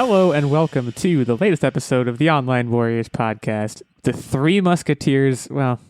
Hello and welcome to the latest episode of the Online Warriors podcast. The Three Musketeers, well,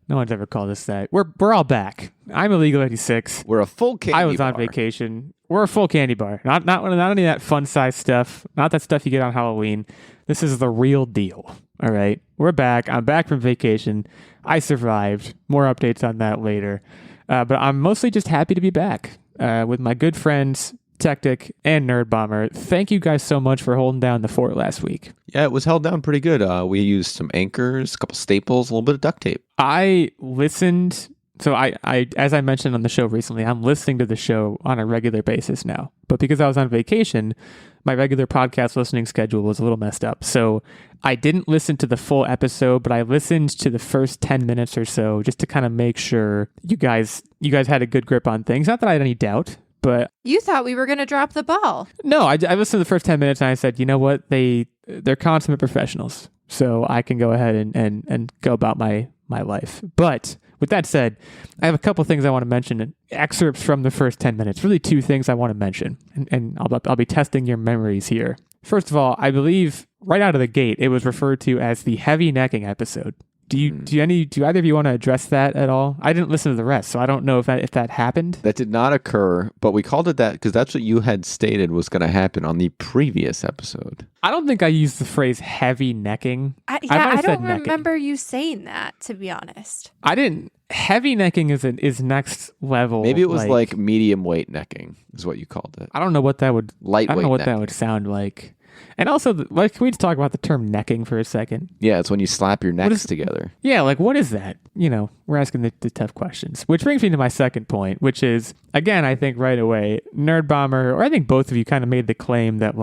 no one's ever called us that. We're all back. I'm Illeagle 86. We're a full candy bar. I was on vacation. We're a full candy bar. Not any of that fun size stuff. Not that stuff you get on Halloween. This is the real deal. All right. We're back. I'm back from vacation. I survived. More updates on that later. But I'm mostly just happy to be back with my good friends Techtic and Nerdbomber. Thank you guys so much for holding down the fort last week. Yeah, it was held down pretty good. We used some anchors, a couple staples, a little bit of duct tape. I listened. So I as I mentioned on the show recently, I'm listening to the show on a regular basis now. But because I was on vacation, my regular podcast listening schedule was a little messed up. So I didn't listen to the full episode, but I listened to the first 10 minutes or so just to kind of make sure you guys had a good grip on things. Not that I had any doubt. But you thought we were going to drop the ball. No, I listened to the first 10 minutes and I said, you know what? They're consummate professionals. So I can go ahead and go about my life. But with that said, I have a couple things I want to mention. Excerpts from the first 10 minutes. Really two things I want to mention. And I'll be testing your memories here. First of all, I believe right out of the gate, it was referred to as the heavy necking episode. Do either of you want to address that at all? I didn't listen to the rest, so I don't know if that happened. That did not occur, but we called it that because that's what you had stated was going to happen on the previous episode. I don't think I used the phrase heavy necking. I don't remember you saying that, to be honest. I didn't. Heavy necking is next level. Maybe it was like medium weight necking is what you called it. I don't know what that would. Lightweight. I don't know what necking. that would sound like. And also, can we just talk about the term necking for a second? Yeah, it's when you slap your necks together. Yeah, what is that? We're asking the tough questions. Which brings me to my second point, which is, again, I think right away, Nerdbomber, or I think both of you kind of made the claim that,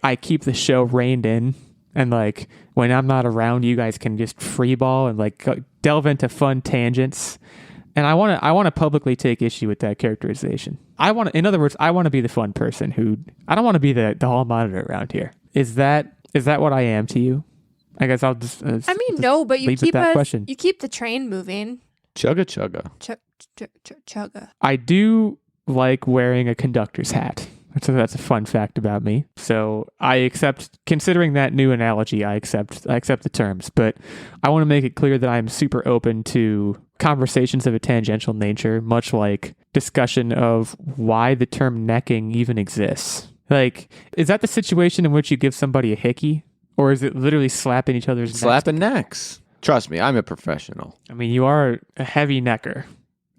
I keep the show reined in. And, when I'm not around, you guys can just freeball and, delve into fun tangents. And I want to publicly take issue with that characterization. In other words, I want to be the fun person I don't want to be the hall monitor around here. Is that what I am to you? I guess I'll just. No, but you keep question. You keep the train moving. Chugga chugga. Chugga. I do like wearing a conductor's hat. That's a fun fact about me. So I accept, considering that new analogy, I accept the terms. But I want to make it clear that I'm super open to conversations of a tangential nature, much like discussion of why the term necking even exists. Is that the situation in which you give somebody a hickey? Or is it literally slapping each other's necks? Slapping necks. Trust me, I'm a professional. I mean, you are a heavy necker,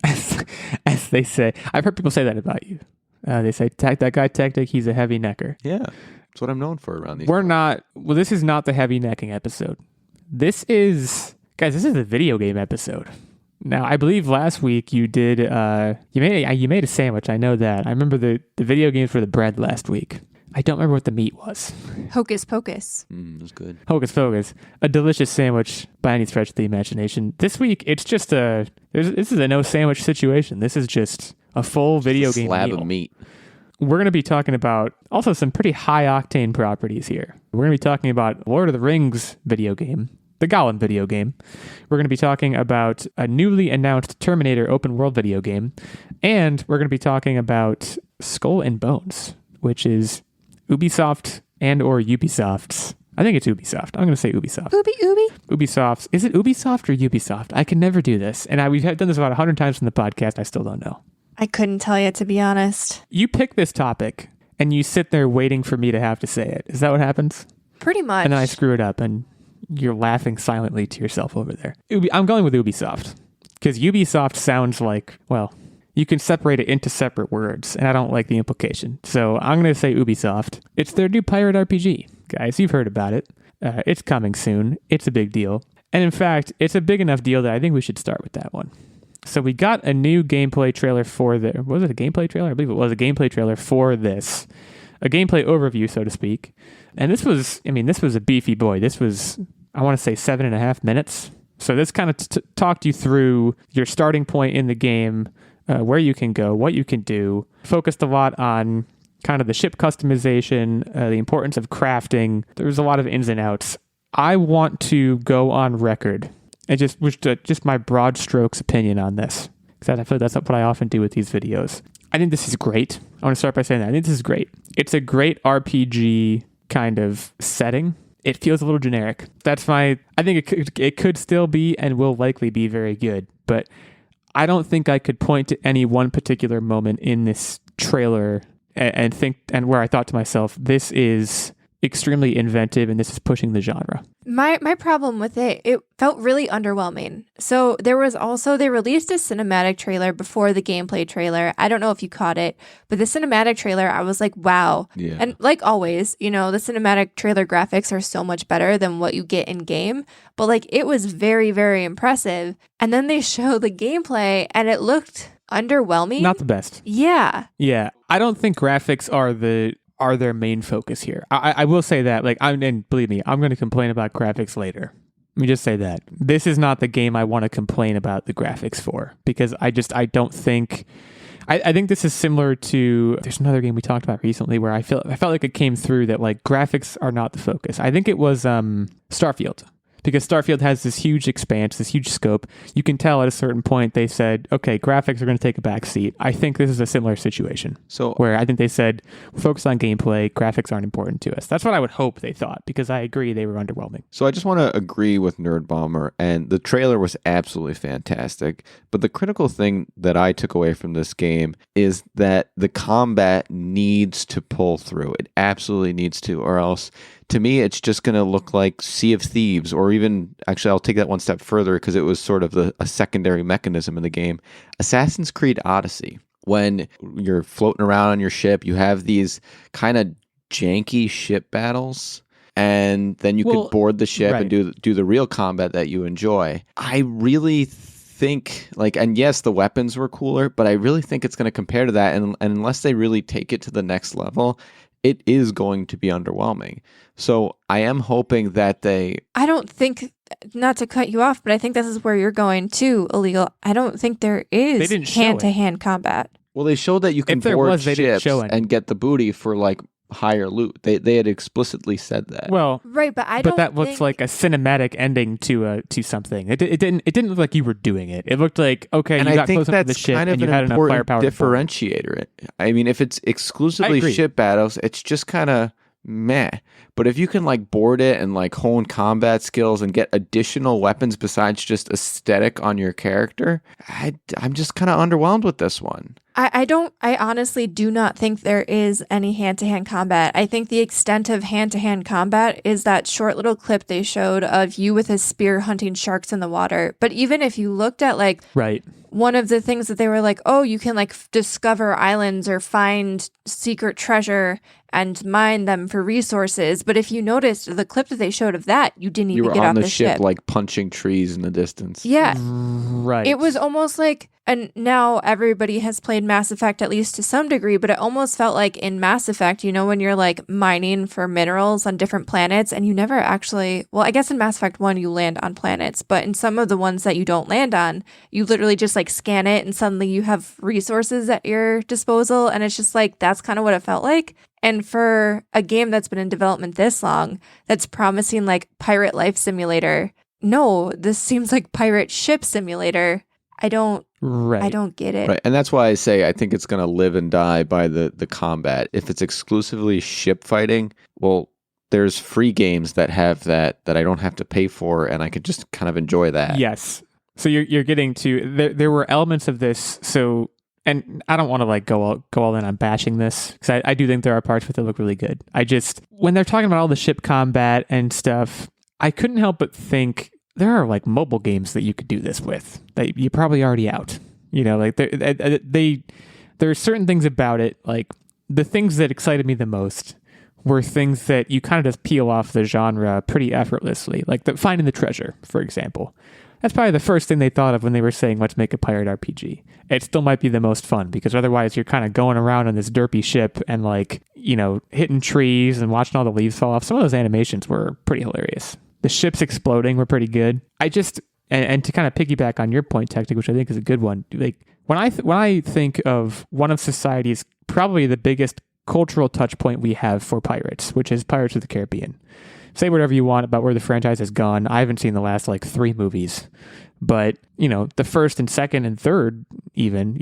as they say. I've heard people say that about you. They say, that guy Techtic, he's a heavy necker. Yeah, that's what I'm known for around these This is not the heavy necking episode. This is the video game episode. Now, I believe last week you did, you made a sandwich. I know that. I remember the video games for the bread last week. I don't remember what the meat was. Hocus pocus. It was good. Hocus pocus. A delicious sandwich by any stretch of the imagination. This week, it's just this is a no sandwich situation. This is just a full video game slab meal. Of meat. We're going to be talking about also some pretty high octane properties here. We're going to be talking about Lord of the Rings video game. The Gollum video game. We're going to be talking about a newly announced Terminator open world video game. And we're going to be talking about Skull and Bones, which is Ubisoft and or Ubisoft's. I think it's Ubisoft. I'm going to say Ubisoft. Ubisoft's. Is it Ubisoft or Ubisoft? I can never do this. And we've done this about 100 times in the podcast. I still don't know. I couldn't tell you, to be honest. You pick this topic and you sit there waiting for me to have to say it. Is that what happens? Pretty much. And then I screw it up and you're laughing silently to yourself over there. I'm going with Ubisoft because Ubisoft sounds like, well, you can separate it into separate words, and I don't like the implication. So I'm going to say Ubisoft. It's their new pirate RPG. Guys, you've heard about it. It's coming soon. It's a big deal. And in fact, it's a big enough deal that I think we should start with that one. So we got a new gameplay trailer for was it a gameplay trailer? I believe it was a gameplay trailer for this. A gameplay overview, so to speak. And this was a beefy boy. This was, I want to say 7.5 minutes. So this kind of talked you through your starting point in the game, where you can go, what you can do. Focused a lot on kind of the ship customization, the importance of crafting. There was a lot of ins and outs. I want to go on record and just my broad strokes opinion on this, because I feel like that's what I often do with these videos. I think this is great. I want to start by saying that. I think this is great. It's a great RPG kind of setting, it feels a little generic. I think it could still be and will likely be very good, but I don't think I could point to any one particular moment in this trailer and where I thought to myself, this is extremely inventive and this is pushing the genre. My problem with it felt really underwhelming. So they released a cinematic trailer before the gameplay trailer. I don't know if you caught it, but the cinematic trailer, I was like, wow. Yeah. And like always, the cinematic trailer graphics are so much better than what you get in game. But like, it was very, very impressive. And then they showed the gameplay and it looked underwhelming. Not the best. Yeah. Yeah. I don't think graphics are their main focus here. I will say that, and believe me, I'm going to complain about graphics later. Let me just say that. This is not the game I want to complain about the graphics for, because I don't think... I think this is similar to... There's another game we talked about recently where I felt like it came through that like graphics are not the focus. I think it was Starfield. Because Starfield has this huge expanse, this huge scope. You can tell at a certain point they said, okay, graphics are going to take a back seat. I think this is a similar situation. So where I think they said, focus on gameplay, graphics aren't important to us. That's what I would hope they thought, because I agree they were underwhelming. So I just want to agree with Nerdbomber, and the trailer was absolutely fantastic. But the critical thing that I took away from this game is that the combat needs to pull through. It absolutely needs to, or else... To me, it's just going to look like Sea of Thieves, or even, actually, I'll take that one step further because it was sort of a secondary mechanism in the game. Assassin's Creed Odyssey. When you're floating around on your ship, you have these kind of janky ship battles, and then you could board the ship and do the real combat that you enjoy. I really think, and yes, the weapons were cooler, but I really think it's going to compare to that, and unless they really take it to the next level, it is going to be underwhelming. So I am hoping that I don't think, not to cut you off, but I think this is where you're going too, Illeagle. I don't think there is hand-to-hand combat. Well, they showed that you can board ships and get the booty for higher loot. They had explicitly said that. Well, right, but that looks like a cinematic ending to something. It didn't look like you were doing it. It looked like, okay, and you got I think close up to the ship kind of and you had enough firepower. Differentiator. I mean, if it's exclusively ship battles, it's just kind of meh. But if you can board it and hone combat skills and get additional weapons besides just aesthetic on your character, I'm just kind of underwhelmed with this one. I honestly do not think there is any hand-to-hand combat. I think the extent of hand-to-hand combat is that short little clip they showed of you with a spear hunting sharks in the water. But even if you looked at one of the things that they were oh, you can discover islands or find secret treasure and mine them for resources. But if you noticed the clip that they showed of that, you didn't even get off the ship. You were on the ship punching trees in the distance. Yeah. Right. It was almost and now everybody has played Mass Effect at least to some degree, but it almost felt like in Mass Effect, when you're mining for minerals on different planets and you never actually, well, I guess in Mass Effect 1 you land on planets, but in some of the ones that you don't land on, you literally just scan it and suddenly you have resources at your disposal, and it's just that's kind of what it felt like. And for a game that's been in development this long, that's promising pirate life simulator, no, this seems like pirate ship simulator. I don't get it. Right. And that's why I say I think it's going to live and die by the combat. If it's exclusively ship fighting, well, there's free games that have that I don't have to pay for, and I could just kind of enjoy that. Yes. So you're getting to, there were elements of this, so... And I don't want to go all in on bashing this, because I do think there are parts that look really good. When they're talking about all the ship combat and stuff, I couldn't help but think there are mobile games that you could do this with that you're probably already out. There are certain things about it, the things that excited me the most were things that you kind of just peel off the genre pretty effortlessly, finding the treasure, for example. That's probably the first thing they thought of when they were saying, let's make a pirate RPG. It still might be the most fun, because otherwise you're kind of going around on this derpy ship and hitting trees and watching all the leaves fall off. Some of those animations were pretty hilarious. The ships exploding were pretty good. And to kind of piggyback on your point, Techtic, which I think is a good one, when I think of one of society's probably the biggest cultural touch point we have for pirates, which is Pirates of the Caribbean. Say whatever you want about where the franchise has gone. I haven't seen the last 3 movies, but the first and second and third even,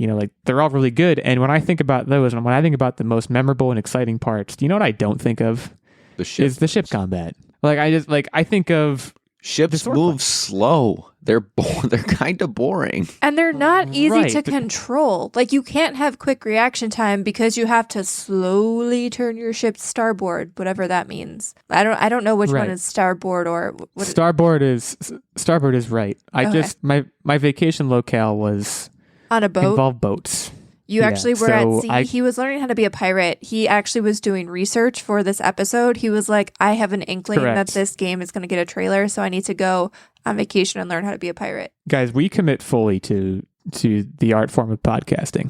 they're all really good. And when I think about those, and when I think about the most memorable and exciting parts, do you know what I don't think of? The ship is the ship combat. Like I think of ships move slow. They're they're kind of boring. And they're not easy to Right, but- control. Like, you can't have quick reaction time because you have to slowly turn your ship starboard, whatever that means. I don't know which one Right. is starboard or what. starboard is right. I Okay. just my vacation locale was On a boat. involved boats. You Yeah, actually were so at sea. He was learning how to be a pirate. He actually was doing research for this episode. He was like, I have an inkling that Correct. this game is going to get a trailer, so I need to go on vacation and learn how to be a pirate. Guys, we commit fully to the art form of podcasting.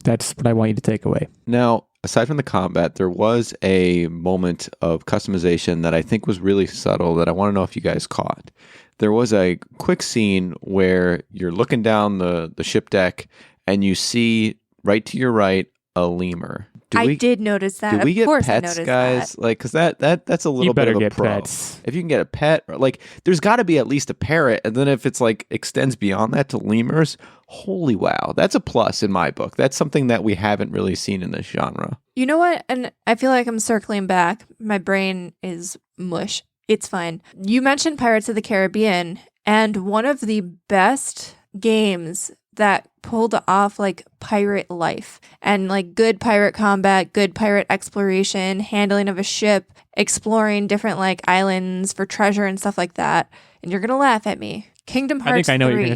That's what I want you to take away. Now, aside from the combat, there was a moment of customization that I think was really subtle that I want to know if you guys caught. There was a quick scene where you're looking down the ship deck and you see right to your right a lemur. I did notice that. Do we Of get course I pets, noticed guys? that. Like, because that's a little You bit better of a get pro. pets. If you can get a pet, like, there's got to be at least a parrot, and then if it's like extends beyond that to lemurs, holy wow, that's a plus in my book. That's something that we haven't really seen in this genre. You know what? And I feel like I'm circling back. My brain is mush. It's fine. You mentioned Pirates of the Caribbean, and one of the best games that pulled off like pirate life and like good pirate combat, good pirate exploration, handling of a ship, exploring different like islands for treasure and stuff like that. And you're going to laugh at me. Kingdom Hearts I think I know 3. what you're going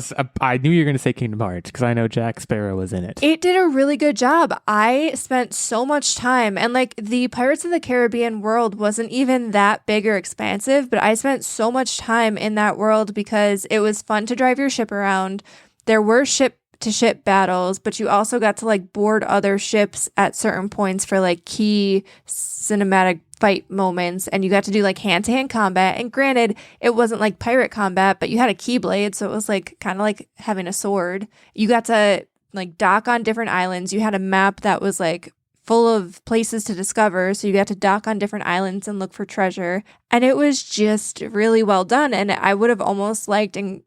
to say. I knew you were going to say Kingdom Hearts because I know Jack Sparrow was in it. It did a really good job. I spent so much time, and like the Pirates of the Caribbean world wasn't even that big or expansive, but I spent so much time in that world because it was fun to drive your ship around. There were ship to ship battles, but you also got to like board other ships at certain points for like key cinematic fight moments, and you got to do like hand-to-hand combat. And granted, it wasn't like pirate combat, but you had a keyblade, so it was like kind of like having a sword. You got to like dock on different islands. You had a map that was like full of places to discover, so you got to dock on different islands and look for treasure. And it was just really well done, and I would have almost liked, and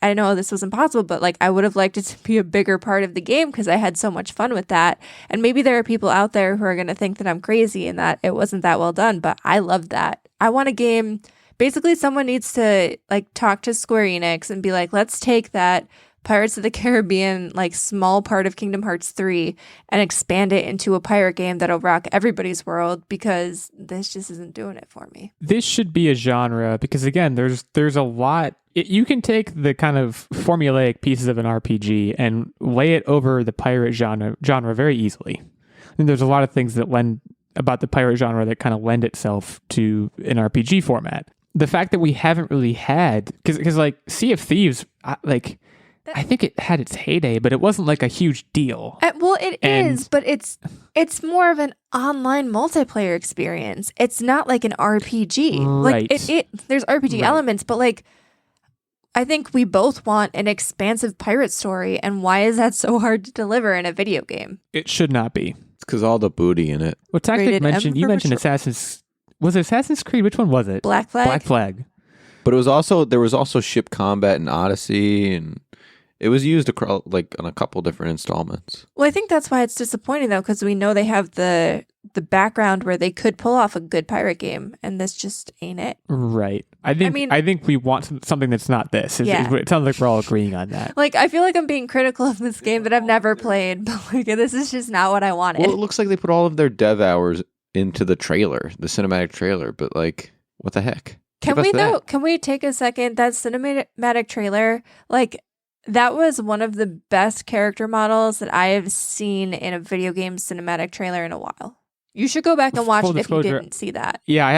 I know this was impossible, but like I would have liked it to be a bigger part of the game because I had so much fun with that. And maybe there are people out there who are going to think that I'm crazy and that it wasn't that well done, but I loved that. I want a game. Basically, someone needs to like talk to Square Enix and be like, let's take that Pirates of the Caribbean, like small part of Kingdom Hearts 3 and expand it into a pirate game that'll rock everybody's world, because this just isn't doing it for me. This should be a genre because again, there's a lot. You can take the kind of formulaic pieces of an RPG and lay it over the pirate genre very easily. And there's a lot of things that lend about the pirate genre that kind of lend itself to an RPG format. The fact that we haven't really had, because like Sea of Thieves, I think it had its heyday, but it wasn't like a huge deal. Well, it is, but it's more of an online multiplayer experience. It's not like an RPG. Right. Like there's RPG Right. elements, but like I think we both want an expansive pirate story, and why is that so hard to deliver in a video game? It should not be. It's because all the booty in it. Well, Techtic Rated M mentioned, you for mentioned mature. was it Assassin's Creed? Which one was it? Black Flag? Black Flag. But there was also ship combat in Odyssey, and it was used like on a couple different installments. Well, I think that's why it's disappointing though, because we know they have the background where they could pull off a good pirate game, and this just ain't it. Right. I think we want something that's not this. Yeah. It sounds like we're all agreeing on that. Like, I feel like I'm being critical of this game that I've never played, but like this is just not what I wanted. Well, it looks like they put all of their dev hours into the trailer, the cinematic trailer, but like, what the heck? Can Give us we that. though? Can we take a second? That cinematic trailer, like that was one of the best character models that I have seen in a video game cinematic trailer in a while. You should go back and watch Full it if you disclosure, didn't see that. Yeah, I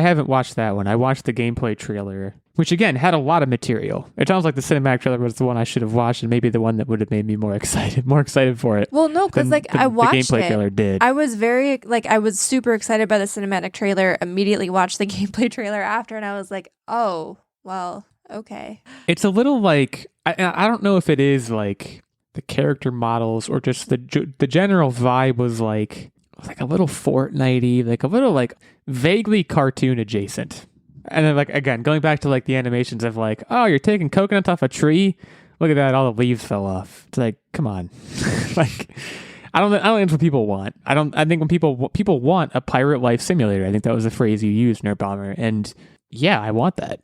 haven't watched that one. I watched the gameplay trailer, which again had a lot of material. It sounds like the cinematic trailer was the one I should have watched, and maybe the one that would have made me more excited for it. Well, no, because than like I watched the gameplay it. trailer did. I was super excited by the cinematic trailer. Immediately watched the gameplay trailer after, and I was like, oh, well, okay. It's a little like I don't know if it is like the character models or just the general vibe was like a little Fortnite-y, like a little like vaguely cartoon adjacent. And then like again, going back to like the animations of like, oh, you're taking coconuts off a tree. Look at that, all the leaves fell off. It's like, come on. Like I don't think that's what people want. I think when people want a pirate life simulator. I think that was the phrase you used, Nerdbomber. And yeah, I want that.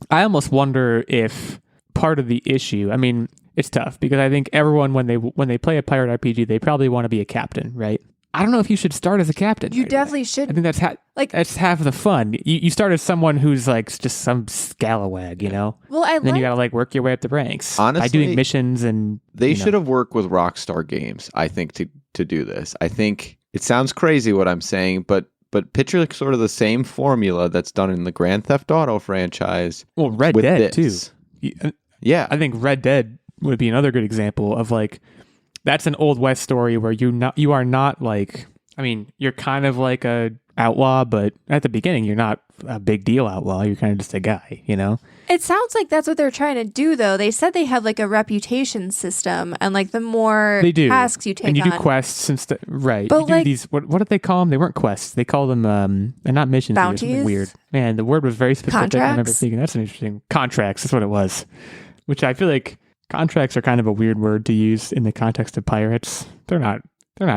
I almost wonder if part of the issue. I mean, it's tough because I think everyone when they play a pirate RPG, they probably want to be a captain, right? I don't know if you should start as a captain. You definitely should. I think that's half of the fun. You start as someone who's like just some scalawag, Well, then you gotta like work your way up the ranks. Honestly, by doing missions and they should have worked with Rockstar Games, I think, to do this. I think it sounds crazy what I'm saying, but picture like sort of the same formula that's done in the Grand Theft Auto franchise. Well, Red Dead too. Yeah, I think Red Dead would be another good example of like. That's an Old West story where you are not like, I mean, you're kind of like a outlaw, but at the beginning, you're not a big deal outlaw. You're kind of just a guy, It sounds like that's what they're trying to do, though. They said they have like a reputation system, and like the more tasks you take and you on, do quests and stuff, right? But you do like, these, what did they call them? They weren't quests. They called them, and not missions. Bounties? Weird. Man, the word was very specific. Contracts? I remember thinking that's an interesting contracts. That's what it was, which I feel like. Contracts are kind of a weird word to use in the context of pirates. They're not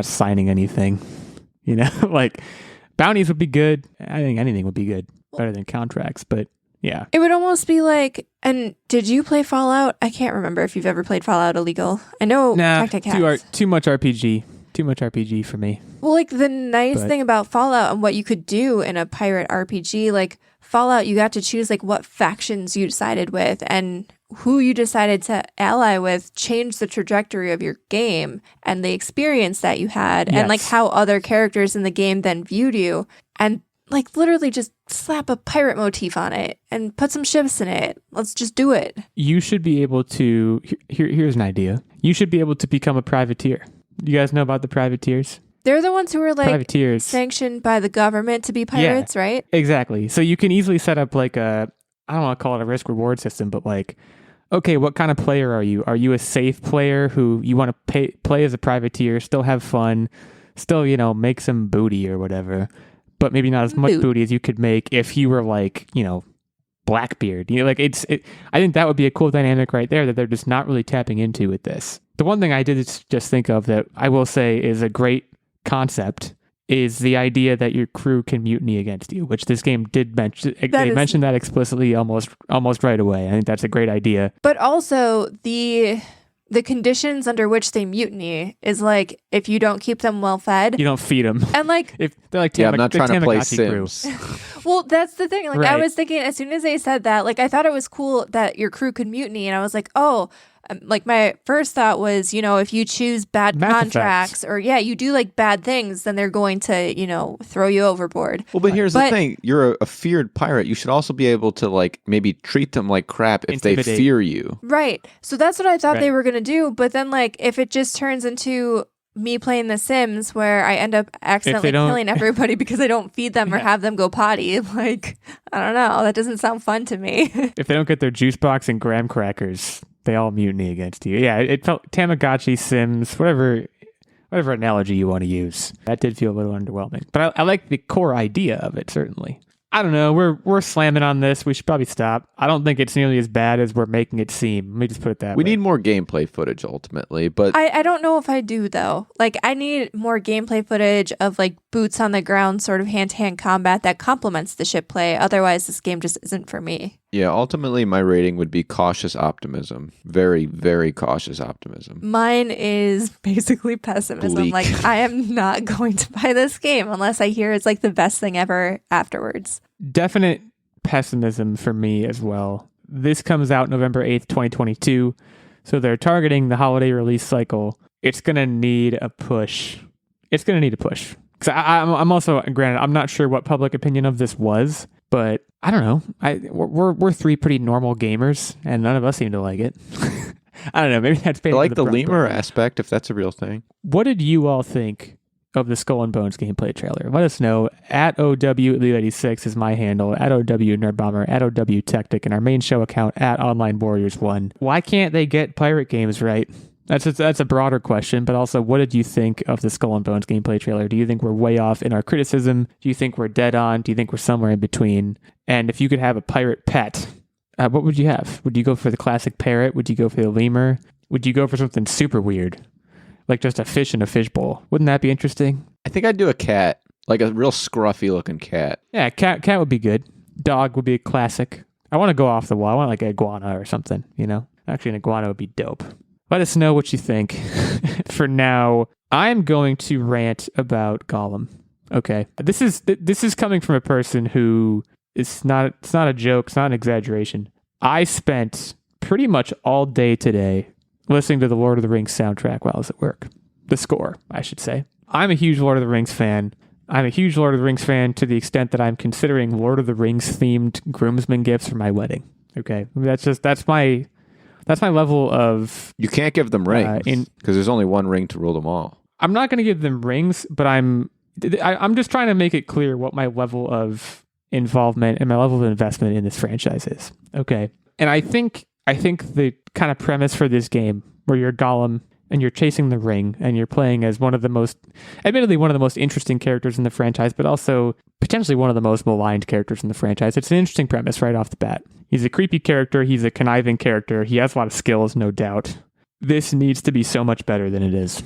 signing anything, like bounties would be good. I think anything would be good, better than contracts, but yeah. It would almost be like, and did you play Fallout? I can't remember if you've ever played Fallout Illegal. I know Techtic has. Too much RPG. Too much RPG for me. Well, like the nice thing about Fallout and what you could do in a pirate RPG, like Fallout, you got to choose like what factions you sided with, and who you decided to ally with changed the trajectory of your game and the experience that you had, and like how other characters in the game then viewed you, and like literally just slap a pirate motif on it and put some ships in it. Let's just do it. You should be able to, here's an idea. You should be able to become a privateer. You guys know about the privateers? They're the ones who are like privateers. Sanctioned by the government to be pirates, right? Exactly. So you can easily set up like I don't want to call it a risk reward system, but like, okay, what kind of player are you? Are you a safe player who you want to play as a privateer, still have fun, still, make some booty or whatever, but maybe not as much booty as you could make if you were like, Blackbeard. I think that would be a cool dynamic right there that they're just not really tapping into with this. The one thing I did just think of that I will say is a great concept is the idea that your crew can mutiny against you, which this game did mention. They mentioned that explicitly almost right away. I think that's a great idea. But also the conditions under which they mutiny is like if you don't keep them well fed, you don't feed them, and like if they're like, I'm not trying to play Sims. Well, that's the thing. Like right. I was thinking, as soon as they said that, like I thought it was cool that your crew could mutiny, and I was like, oh. Like my first thought was, if you choose bad contracts or you do like bad things, then they're going to, throw you overboard. Well, but here's the thing. You're a feared pirate. You should also be able to like maybe treat them like crap if they fear you. Right. So that's what I thought they were going to do. But then like if it just turns into me playing The Sims where I end up accidentally killing everybody because I don't feed them or have them go potty, like, I don't know. That doesn't sound fun to me. If they don't get their juice box and graham crackers, they all mutiny against you. Yeah, it felt Tamagotchi, Sims, whatever analogy you want to use. That did feel a little underwhelming. But I like the core idea of it, certainly. I don't know. We're slamming on this. We should probably stop. I don't think it's nearly as bad as we're making it seem. Let me just put it that way. We need more gameplay footage ultimately, but I don't know if I do though. Like I need more gameplay footage of like boots on the ground sort of hand-to-hand combat that complements the ship play. Otherwise this game just isn't for me. Yeah, ultimately my rating would be cautious optimism. Very, very cautious optimism. Mine is basically pessimism. Bleak. Like I am not going to buy this game unless I hear it's like the best thing ever afterwards. Definite pessimism for me as well. This comes out November 8th, 2022. So they're targeting the holiday release cycle. It's going to need a push. Because I'm also, granted, I'm not sure what public opinion of this was, but I don't know. We're three pretty normal gamers, and none of us seem to like it. I don't know. Maybe that's I like the lemur aspect, if that's a real thing. What did you all think of the Skull and Bones gameplay trailer? Let us know. At OW86 is my handle. At OW Nerdbomber. At OW Techtic. And our main show account at Online Warriors 1. Why can't they get pirate games right? That's a broader question, but also, what did you think of the Skull and Bones gameplay trailer? Do you think we're way off in our criticism? Do you think we're dead on? Do you think we're somewhere in between? And if you could have a pirate pet, what would you have? Would you go for the classic parrot? Would you go for the lemur? Would you go for something super weird? like just a fish in a fishbowl. Wouldn't that be interesting? I think I'd do a cat, like a real scruffy looking cat. Yeah, cat would be good. Dog would be a classic. I want to go off the wall. I want like an iguana or something, you know? Actually, an iguana would be dope. Let us know what you think. For now, I'm going to rant about Gollum. Okay. This is coming from a person who it's not a joke, it's not an exaggeration. I spent pretty much all day today listening to the Lord of the Rings soundtrack while I was at work. The score, I should say. I'm a huge Lord of the Rings fan. I'm a huge Lord of the Rings fan to the extent that I'm considering Lord of the Rings themed groomsmen gifts for my wedding. Okay. That's my level of... You can't give them rings because there's only one ring to rule them all. I'm not going to give them rings, but I'm just trying to make it clear what my level of involvement and my level of investment in this franchise is. Okay. And I think the kind of premise for this game where you're Gollum and you're chasing the ring and you're playing as admittedly one of the most interesting characters in the franchise, but also potentially one of the most maligned characters in the franchise. It's an interesting premise right off the bat. He's a creepy character. He's a conniving character. He has a lot of skills, no doubt. This needs to be so much better than it is.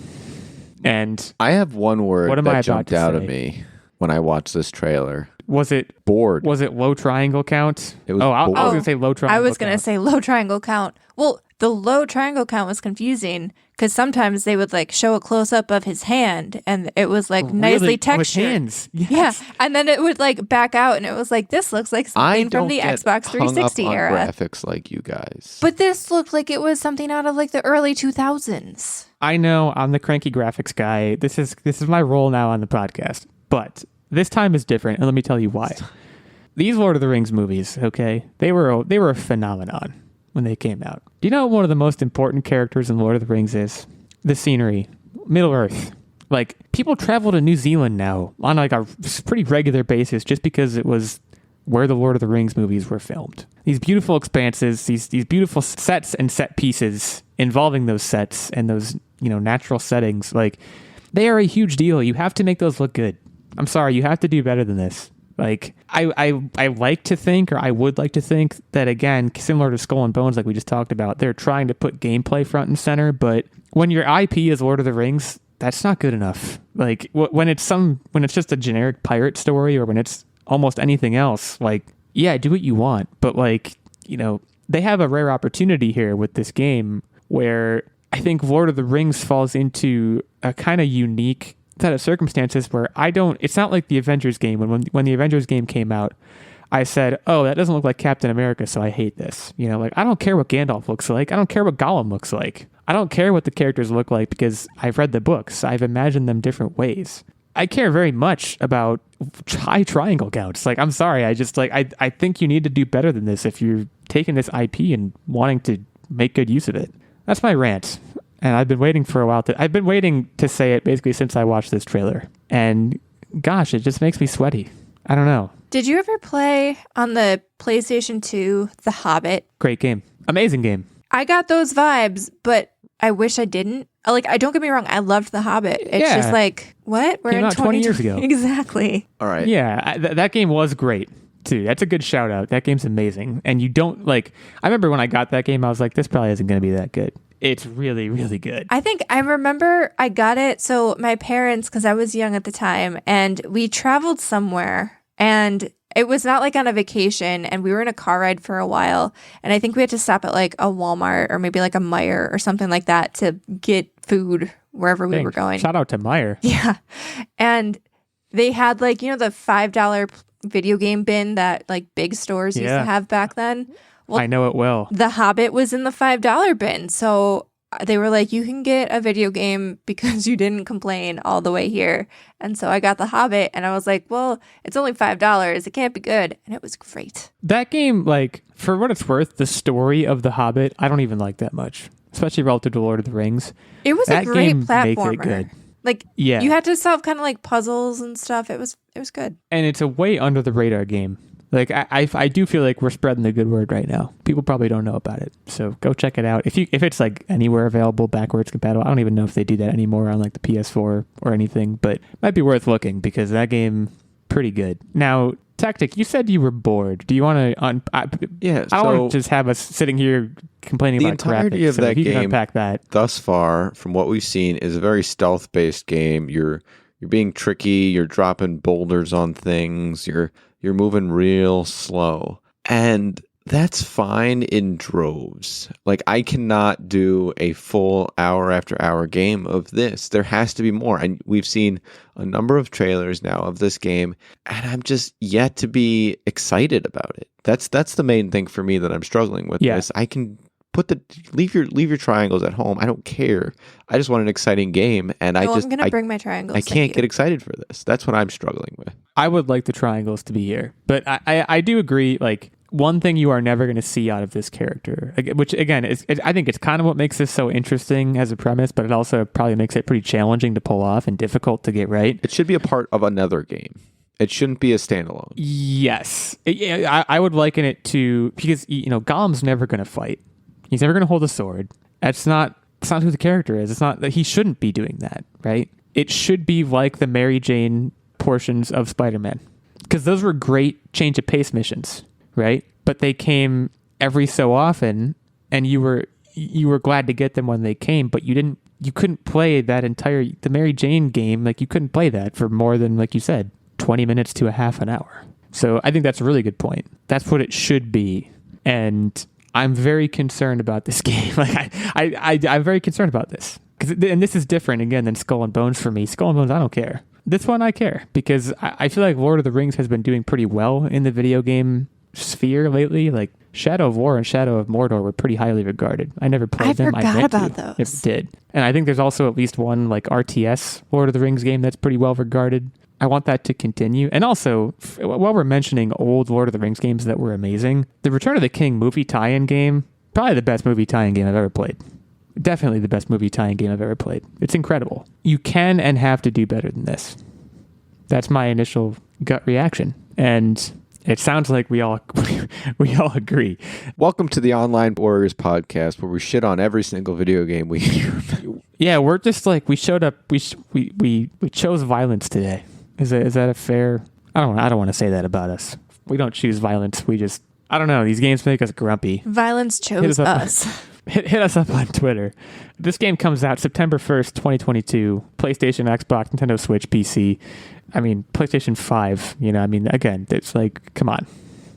And I have one word that jumped out say? at me when I watched this trailer. Was it bored? Was it low triangle count? It was. I was going to say low triangle. I was going to say low triangle count. Well, the low triangle count was confusing because sometimes they would like show a close up of his hand, and it was like nicely textured. Hands. Yes. Yeah, and then it would like back out, and it was like this looks like something from the Xbox 360 era. Graphics like you guys, but this looked like it was something out of like the early 2000s. I know I'm the cranky graphics guy. This is my role now on the podcast, but this time is different, and let me tell you why. These Lord of the Rings movies, okay, they were a phenomenon when they came out. Do you know what one of the most important characters in Lord of the Rings is? The scenery. Middle Earth. Like, people travel to New Zealand now on like a pretty regular basis just because it was where the Lord of the Rings movies were filmed. These beautiful expanses, these beautiful sets and set pieces involving those sets and those, natural settings, like, they are a huge deal. You have to make those look good. I'm sorry, you have to do better than this. Like, I like to think, or I would like to think that, again, similar to Skull and Bones, like we just talked about, they're trying to put gameplay front and center, but when your IP is Lord of the Rings, that's not good enough. Like, when it's just a generic pirate story, or when it's almost anything else, like, yeah, do what you want, but like, they have a rare opportunity here with this game where I think Lord of the Rings falls into a kind of unique set of circumstances where it's not like the Avengers game. When the Avengers game came out, I said, oh, that doesn't look like Captain America, so I hate this. Like, I don't care what Gandalf looks like. I don't care what Gollum looks like. I don't care what the characters look like because I've read the books. I've imagined them different ways. I care very much about high triangle counts. Like, I'm sorry. I just I think you need to do better than this if you're taking this IP and wanting to make good use of it. That's my rant. And I've been waiting for a while I've been waiting to say it basically since I watched this trailer. And gosh, it just makes me sweaty. I don't know. Did you ever play on the PlayStation 2 The Hobbit? Great game. Amazing game. I got those vibes, but I wish I didn't. Like, don't get me wrong, I loved The Hobbit. It's just like, what? We're Came in out 20 years ago. Exactly. all right. Yeah, that game was great too. That's a good shout out. That game's amazing. And you don't I remember when I got that game, I was like, this probably isn't going to be that good. It's really, really good. I remember I got it. So my parents, because I was young at the time, and we traveled somewhere, and it was not like on a vacation, and we were in a car ride for a while. And I think we had to stop at like a Walmart or maybe like a Meijer or something like that to get food wherever we were going. Shout out to Meijer. Yeah. And they had like, the $5 video game bin that like big stores used to have back then. Well, I know it well. The Hobbit was in the $5 bin. So they were like, you can get a video game because you didn't complain all the way here. And so I got The Hobbit, and I was like, well, it's only $5. It can't be good. And it was great. That game, like, for what it's worth, the story of The Hobbit, I don't even like that much, especially relative to Lord of the Rings. It was that a great game platformer. Makes it good. Like, yeah. You had to solve kind of like puzzles and stuff. It was good. And it's a way under the radar game. Like, I do feel like we're spreading the good word right now. People probably don't know about it. So go check it out. If it's like anywhere available, backwards compatible, I don't even know if they do that anymore on like the PS4 or anything, but it might be worth looking because that game, pretty good. Now, Techtic, you said you were bored. Do you want to? I don't want to just have us sitting here complaining the about entirety graphics. of So that if you can game unpack that. thus far, from what we've seen, is a very stealth-based game. You're being tricky. You're dropping boulders on things. You're moving real slow, and that's fine in droves. Like, I cannot do a full hour after hour game of this. There has to be more. And we've seen a number of trailers now of this game, and I'm just yet to be excited about it. That's the main thing for me that I'm struggling with this. I can leave your triangles at home. I don't care. I just want an exciting game, and I'm going to bring my triangles. I can't get excited for this. That's what I'm struggling with. I would like the triangles to be here, but I do agree. Like, one thing you are never going to see out of this character, which again I think it's kind of what makes this so interesting as a premise, but it also probably makes it pretty challenging to pull off and difficult to get right. It should be a part of another game. It shouldn't be a standalone. Yes, I would liken it to, because Gollum's never going to fight. He's never going to hold a sword. That's not who the character is. It's not that he shouldn't be doing that, right? It should be like the Mary Jane portions of Spider-Man, because those were great change of pace missions, right? But they came every so often, and you were glad to get them when they came, but you couldn't play the Mary Jane game. Like, you couldn't play that for more than, like you said, 20 minutes to a half an hour. So I think that's a really good point. That's what it should be. And I'm very concerned about this game. Like, I'm very concerned about this. And this is different, again, than Skull and Bones for me. Skull and Bones, I don't care. This one I care, because I feel like Lord of the Rings has been doing pretty well in the video game sphere lately. Like, Shadow of War and Shadow of Mordor were pretty highly regarded. I never played them. I forgot about those. Never did. And I think there's also at least one like RTS Lord of the Rings game that's pretty well regarded. I want that to continue. And also, while we're mentioning old Lord of the Rings games that were amazing, the Return of the King movie tie-in game, probably the best movie tie-in game I've ever played. Definitely the best movie tie-in game I've ever played. It's incredible. You can and have to do better than this. That's my initial gut reaction. And it sounds like we all agree. Welcome to the Online Warriors podcast, where we shit on every single video game we Yeah, we're just like, we showed up, we chose violence today. Is that a fair? I don't want to say that about us. We don't choose violence. We just, I don't know. These games make us grumpy. Violence chose us. Hit us up on Twitter. This game comes out September 1st, 2022. PlayStation, Xbox, Nintendo Switch, PC. I mean, PlayStation 5. Again, it's like, come on.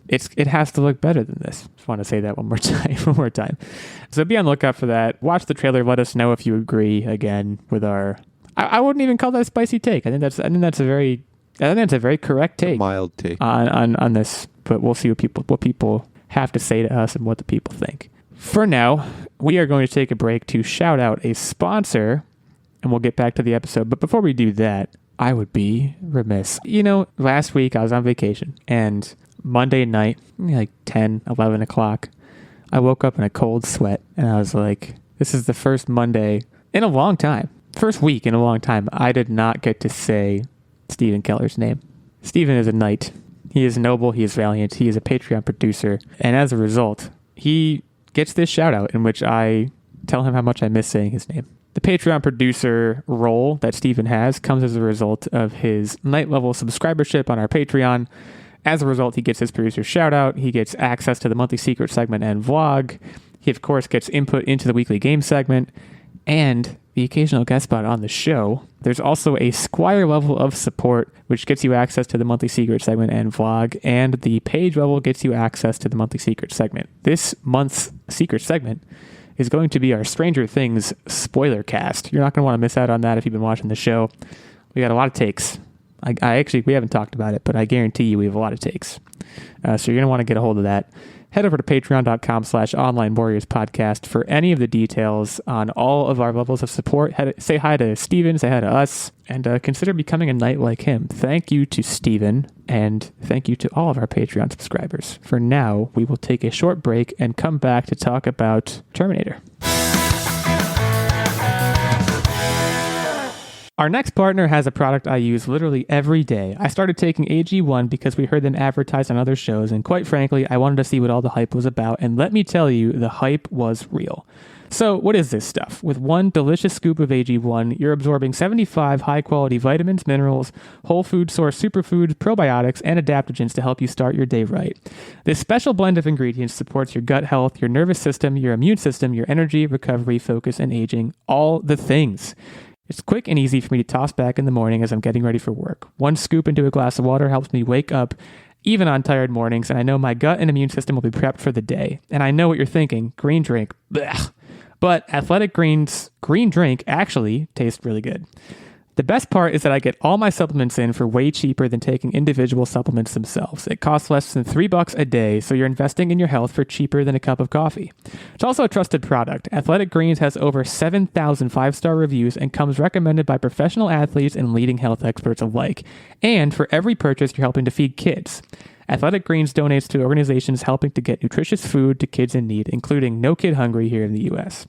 It has to look better than this. Just want to say that one more time. So be on the lookout for that. Watch the trailer. Let us know if you agree, again, with our... I wouldn't even call that a spicy take. I think that's a very correct take. A mild take on this. But we'll see what people have to say to us and what the people think. For now, we are going to take a break to shout out a sponsor, and we'll get back to the episode. But before we do that, I would be remiss. Last week I was on vacation, and Monday night, like 10, 11 o'clock, I woke up in a cold sweat, and I was like, this is the first Monday in a long time. First week in a long time, I did not get to say Stephen Keller's name. Stephen is a knight. He is noble. He is valiant. He is a Patreon producer. And as a result, he gets this shout out in which I tell him how much I miss saying his name. The Patreon producer role that Stephen has comes as a result of his knight level subscribership on our Patreon. As a result, he gets his producer shout out. He gets access to the monthly secret segment and vlog. He, of course, gets input into the weekly game segment and the occasional guest spot on the show. There's also a Squire level of support, which gets you access to the monthly secret segment and vlog, and the page level gets you access to the monthly secret segment. This month's secret segment is going to be our Stranger Things spoiler cast. You're not going to want to miss out on that if you've been watching the show. We got a lot of takes. We haven't talked about it, but I guarantee you we have a lot of takes. So you're going to want to get a hold of that. Head over to patreon.com/Online Warriors podcast for any of the details on all of our levels of support. Say hi to Steven, say hi to us, and consider becoming a knight like him. Thank you to Steven, and thank you to all of our Patreon subscribers. For now, we will take a short break and come back to talk about Terminator. Our next partner has a product I use literally every day. I started taking AG1 because we heard them advertised on other shows, and quite frankly, I wanted to see what all the hype was about, and let me tell you, the hype was real. So, what is this stuff? With one delicious scoop of AG1, you're absorbing 75 high-quality vitamins, minerals, whole food source superfoods, probiotics, and adaptogens to help you start your day right. This special blend of ingredients supports your gut health, your nervous system, your immune system, your energy, recovery, focus, and aging. All the things. It's quick and easy for me to toss back in the morning as I'm getting ready for work. One scoop into a glass of water helps me wake up even on tired mornings, and I know my gut and immune system will be prepped for the day. And I know what you're thinking, green drink, blech. But Athletic Greens green drink actually tastes really good. The best part is that I get all my supplements in for way cheaper than taking individual supplements themselves. It costs less than $3 a day, so you're investing in your health for cheaper than a cup of coffee. It's also a trusted product. Athletic Greens has over 7,000 five-star reviews and comes recommended by professional athletes and leading health experts alike. And for every purchase, you're helping to feed kids. Athletic Greens donates to organizations helping to get nutritious food to kids in need, including No Kid Hungry here in the U.S.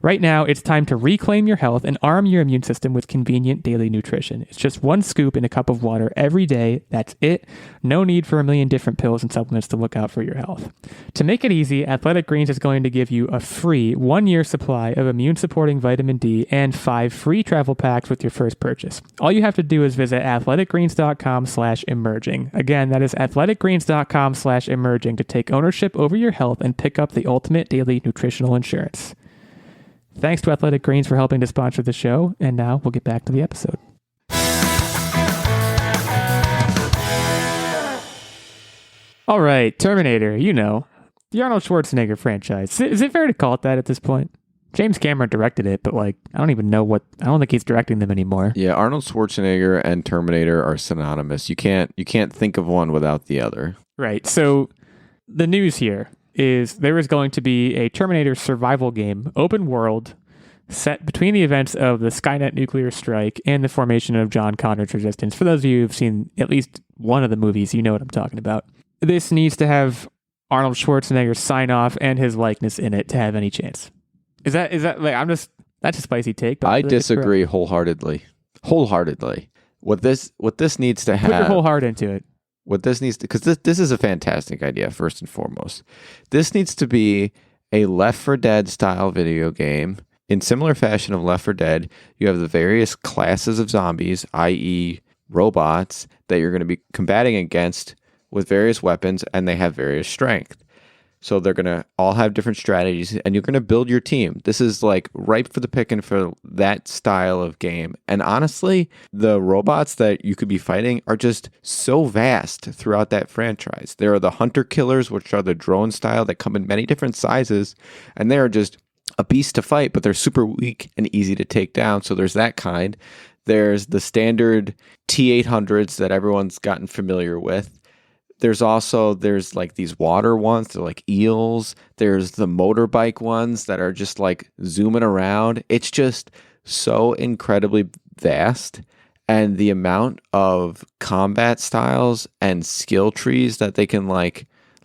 Right now, it's time to reclaim your health and arm your immune system with convenient daily nutrition. It's just one scoop in a cup of water every day. That's it. No need for a million different pills and supplements to look out for your health. To make it easy, Athletic Greens is going to give you a free 1-year supply of immune-supporting vitamin D and 5 free travel packs with your first purchase. All you have to do is visit athleticgreens.com/emerging. Again, that is athleticgreens.com/emerging to take ownership over your health and pick up the ultimate daily nutritional insurance. Thanks to Athletic Greens for helping to sponsor the show, and now we'll get back to the episode. All right, Terminator, the Arnold Schwarzenegger franchise. Is it fair to call it that at this point? James Cameron directed it, but I don't think he's directing them anymore. Yeah, Arnold Schwarzenegger and Terminator are synonymous. You can't think of one without the other. Right. So the news here is there is going to be a Terminator survival game, open world, set between the events of the Skynet nuclear strike and the formation of John Connor's resistance. For those of you who've seen at least one of the movies, you know what I'm talking about. This needs to have Arnold Schwarzenegger sign off and his likeness in it to have any chance. Is that that's a spicy take. But I disagree wholeheartedly. What this needs to have. Put your whole heart into it. What this needs to, because this is a fantastic idea, first and foremost. This needs to be a Left 4 Dead style video game. In similar fashion of Left 4 Dead, you have the various classes of zombies, i.e. robots, that you're going to be combating against with various weapons, and they have various strength. So they're going to all have different strategies, and you're going to build your team. This is ripe for the picking for that style of game. And honestly, the robots that you could be fighting are just so vast throughout that franchise. There are the hunter killers, which are the drone style that come in many different sizes, and they are just a beast to fight, but they're super weak and easy to take down. So there's that kind. There's the standard T-800s that everyone's gotten familiar with. There's these water ones, they're like eels. There's the motorbike ones that are just zooming around. It's just so incredibly vast. And the amount of combat styles and skill trees that they can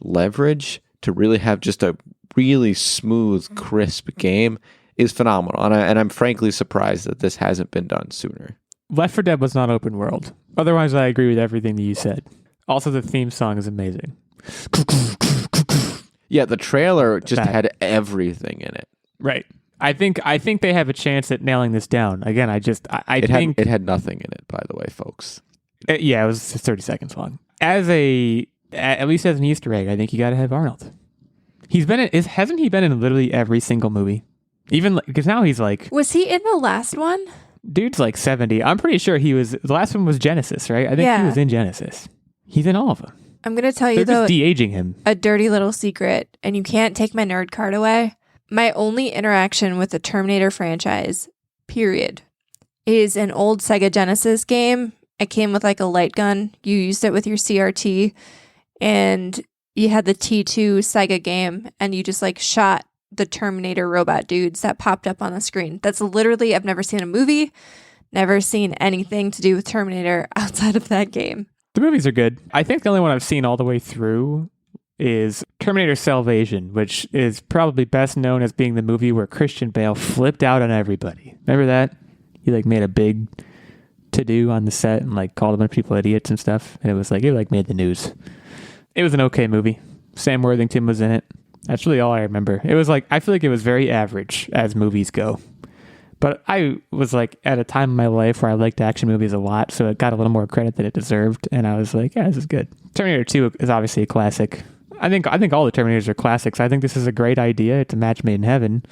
leverage to really have just a really smooth, crisp game is phenomenal. And I'm frankly surprised that this hasn't been done sooner. Left 4 Dead was not open world. Otherwise, I agree with everything that you said. Also, the theme song is amazing. Yeah, the trailer just had everything in it. Right. I think they have a chance at nailing this down. Again, I think it had nothing in it, by the way, folks. It was 30 seconds long. At least as an Easter egg, I think you got to have Arnold. Hasn't he been in literally every single movie? Even because now he's Was he in the last one? Dude's 70. I'm pretty sure he was. The last one was Genesis, right? I think he was in Genesis. He's in all of them. I'm going to tell you, They're just de-aging him. A dirty little secret, and you can't take my nerd card away. My only interaction with the Terminator franchise, period, is an old Sega Genesis game. It came with a light gun. You used it with your CRT, and you had the T2 Sega game, and you just shot the Terminator robot dudes that popped up on the screen. That's literally, I've never seen a movie, never seen anything to do with Terminator outside of that game. The movies are good. I think the only one I've seen all the way through is Terminator Salvation, which is probably best known as being the movie where Christian Bale flipped out on everybody. Remember that? He made a big to do on the set and like called a bunch of people idiots and stuff. And it was like, it like made the news. It was an okay movie. Sam Worthington was in it. That's really all I remember. It was like, I feel like it was very average as movies go. But I was like at a time in my life where I liked action movies a lot, so it got a little more credit than it deserved. And I was like, yeah, this is good. Terminator 2 is obviously a classic. I think all the Terminators are classics. I think this is a great idea. It's a match made in heaven.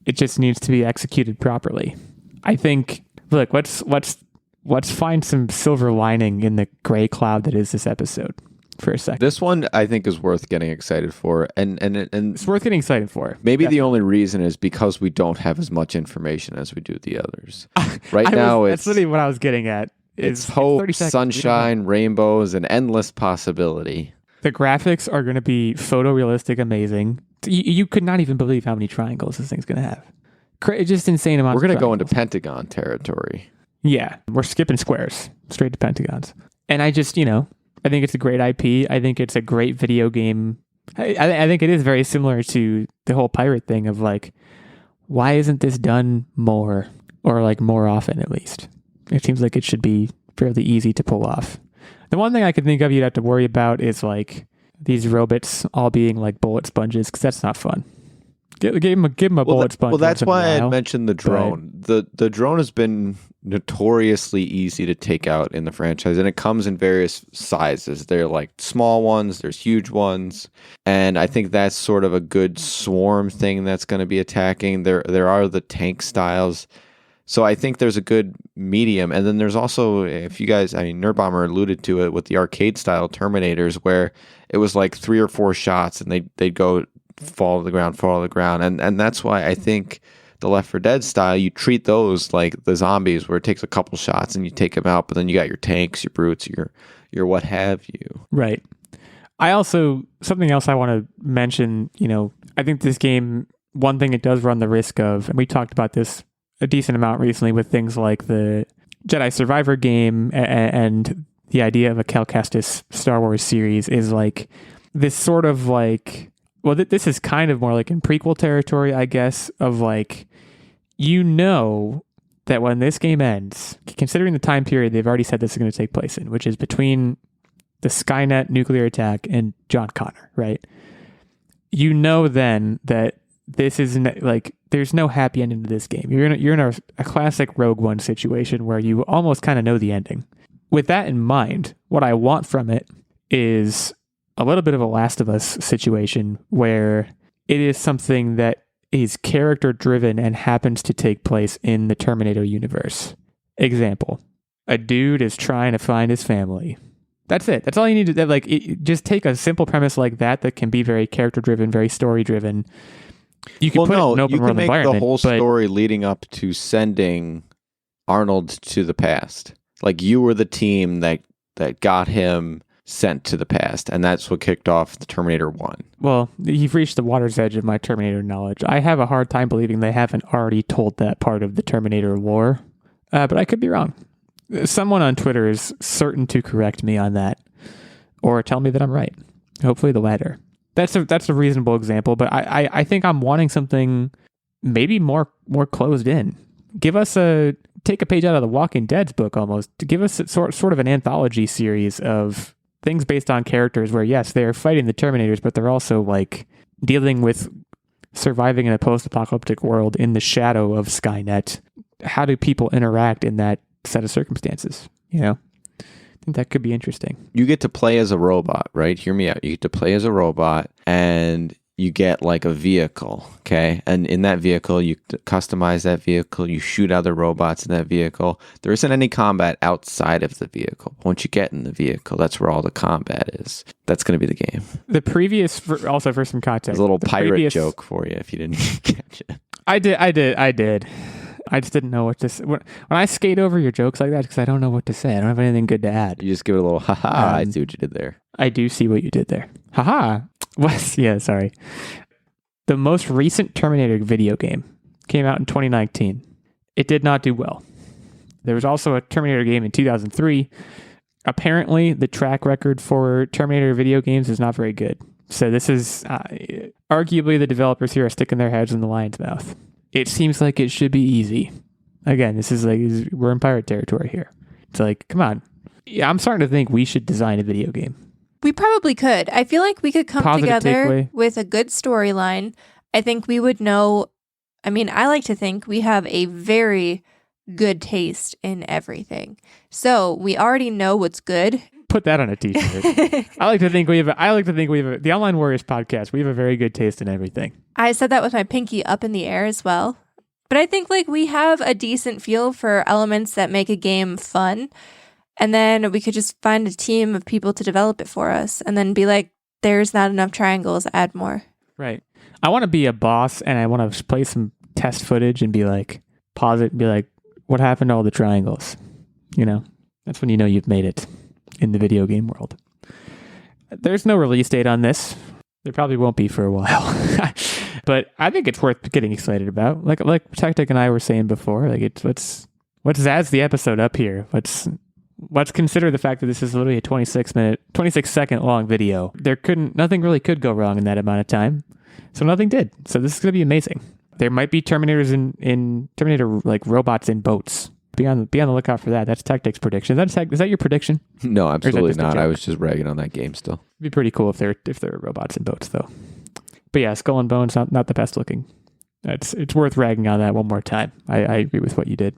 It just needs to be executed properly. I think, look, let's find some silver lining in the gray cloud that is this episode for a second. This one I think is worth getting excited for, and It's worth getting excited for. maybe the only reason is because we don't have as much information as we do the others. Right now, that's literally what I was getting at. It's hope, 30 seconds. sunshine, rainbows, and endless possibility. The graphics are going to be photorealistic, amazing. You could not even believe how many triangles this thing's going to have. It's just insane amount. We're going to go into triangles. Pentagon territory. Yeah, we're skipping squares straight to pentagons. And I just, I think it's a great IP. I think it's a great video game. I think it is very similar to the whole pirate thing of like, why isn't this done more or like more often at least? It seems like it should be fairly easy to pull off. The one thing I could think of you'd have to worry about is like these robots all being like bullet sponges, because that's not fun. Give him a bullet sponge. Well, that's once in a why I while. mentioned the drone. The drone has been notoriously easy to take out in the franchise, and it comes in various sizes. There are like small ones, there's huge ones, and I think that's sort of a good swarm thing that's going to be attacking. There are the tank styles. So I think there's a good medium. And then there's also, if you guys, Nerdbomber alluded to it with the arcade style Terminators, where it was like 3 or 4 shots and they'd go fall to the ground. And that's why I think the Left 4 Dead style, you treat those like the zombies, where it takes a couple shots and you take them out, but then you got your tanks, your brutes, your what have you. Right. Something else I want to mention, I think this game, one thing it does run the risk of, and we talked about this a decent amount recently with things like the Jedi Survivor game and the idea of a Cal Kestis Star Wars series, is like this sort of like, well, this is kind of more like in prequel territory, I guess, of like, that when this game ends, considering the time period they've already said this is going to take place in, which is between the Skynet nuclear attack and John Connor, right? Then that this isn't like, there's no happy ending to this game. You're in a classic Rogue One situation where you almost kind of know the ending. With that in mind, what I want from it is a little bit of a Last of Us situation where it is something that is character driven and happens to take place in the Terminator universe. Example, a dude is trying to find his family. That's it. That's all you need to, just take a simple premise like that can be very character driven, very story driven. You can put it in an open world make environment, the whole story leading up to sending Arnold to the past. Like, you were the team that got him sent to the past, and that's what kicked off the Terminator 1. Well, you've reached the water's edge of my Terminator knowledge. I have a hard time believing they haven't already told that part of the Terminator lore, but I could be wrong. Someone on Twitter is certain to correct me on that, or tell me that I'm right. Hopefully the latter. That's a reasonable example, but I think I'm wanting something maybe more closed in. Take a page out of the Walking Dead's book almost, to give us sort of an anthology series of things based on characters where, yes, they're fighting the Terminators, but they're also like dealing with surviving in a post-apocalyptic world in the shadow of Skynet. How do people interact in that set of circumstances? I think that could be interesting. You get to play as a robot, right? Hear me out. You get to play as a robot, and you get like a vehicle, okay? And in that vehicle, you customize that vehicle. You shoot other robots in that vehicle. There isn't any combat outside of the vehicle. Once you get in the vehicle, that's where all the combat is. That's going to be the game. The previous, also for some context, a little pirate joke for you if you didn't catch it. I did. I just didn't know what to say. When I skate over your jokes like that, because I don't know what to say. I don't have anything good to add. You just give it a little, haha, I see what you did there. I do see what you did there. Haha. Yeah, sorry. The most recent Terminator video game came out in 2019. It did not do well. There was also a Terminator game in 2003. Apparently, the track record for Terminator video games is not very good. So this is arguably the developers here are sticking their heads in the lion's mouth. It seems like it should be easy. Again, we're in pirate territory here. It's like, come on. Yeah, I'm starting to think we should design a video game. We probably could. I feel like we could come Positive together takeaway. with a good storyline. I think we would know. I mean, I like to think we have a very good taste in everything. So we already know what's good. Put that on a t-shirt. I like to think we have the Online Warriors podcast. We have a very good taste in everything. I said that with my pinky up in the air as well. But I think like we have a decent feel for elements that make a game fun. And then we could just find a team of people to develop it for us and then be like, there's not enough triangles, add more. Right. I want to be a boss and I want to play some test footage and be like, pause it and be like, what happened to all the triangles? You know, that's when you know you've made it in the video game world. There's no release date on this. There probably won't be for a while. But I think it's worth getting excited about. Like Techtic and I were saying before, like let's zazz the episode up here. Let's consider the fact that this is literally a 26 second long video. Nothing really could go wrong in that amount of time. So nothing did. So this is going to be amazing. There might be Terminators in Terminator like robots in boats. Be on the lookout for that. That's Techtic's prediction. Is that your prediction? No, absolutely just a not. joke? I was just ragging on that game still. It'd be pretty cool if there were robots in boats though. But yeah, Skull and Bones not the best looking. It's worth ragging on that one more time. I agree with what you did.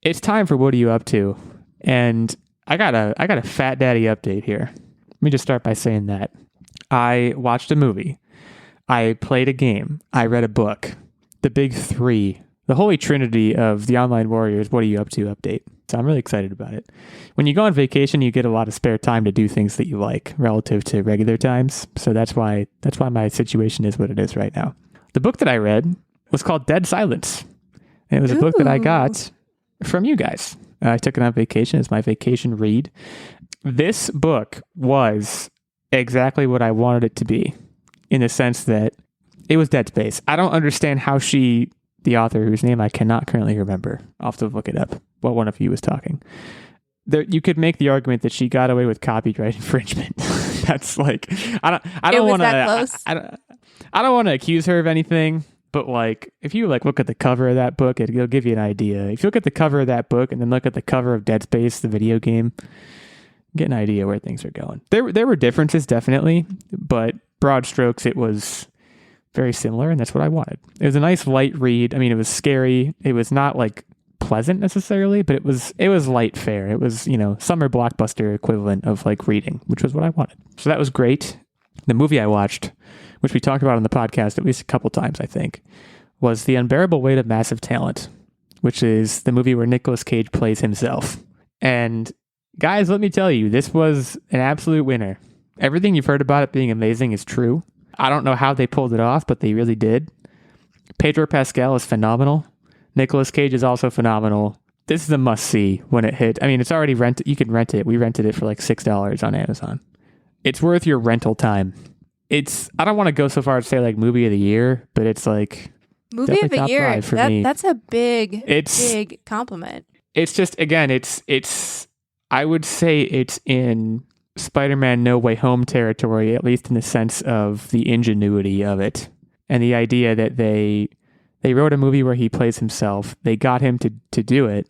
It's time for What Are You Up To? And I got a fat daddy update here. Let me just start by saying that I watched a movie. I played a game. I read a book. The big three, the holy trinity of the Online Warriors What Are You Up To update. So I'm really excited about it. When you go on vacation, you get a lot of spare time to do things that you like relative to regular times. So that's why my situation is what it is right now. The book that I read was called Dead Silence. And it was a book that I got from you guys. I took it on vacation as my vacation read. This book was exactly what I wanted it to be, in the sense that it was Dead Space. I don't understand how the author, whose name I cannot currently remember, I'll have to look it up, what one of you was talking. You could make the argument that she got away with copyright infringement. That's like, I don't want to. I don't want to accuse her of anything. But like, if you like look at the cover of that book, it'll give you an idea. If you look at the cover of that book and then look at the cover of Dead Space, the video game, get an idea where things are going. There were differences, definitely, but broad strokes, it was very similar, and that's what I wanted. It was a nice light read. I mean, it was scary. It was not like pleasant necessarily, but it was light fare. It was, summer blockbuster equivalent of like reading, which was what I wanted. So that was great. The movie I watched, which we talked about on the podcast at least a couple times, I think, was The Unbearable Weight of Massive Talent, which is the movie where Nicolas Cage plays himself. And guys, let me tell you, this was an absolute winner. Everything you've heard about it being amazing is true. I don't know how they pulled it off, but they really did. Pedro Pascal is phenomenal. Nicolas Cage is also phenomenal. This is a must-see when it hit. I mean, it's already rented. You can rent it. We rented it for like $6 on Amazon. It's worth your rental time. I don't want to go so far as to say like movie of the year, but it's like movie of the year. For me. That's a big compliment. It's just, again, I would say it's in Spider-Man No Way Home territory, at least in the sense of the ingenuity of it and the idea that they wrote a movie where he plays himself. They got him to do it,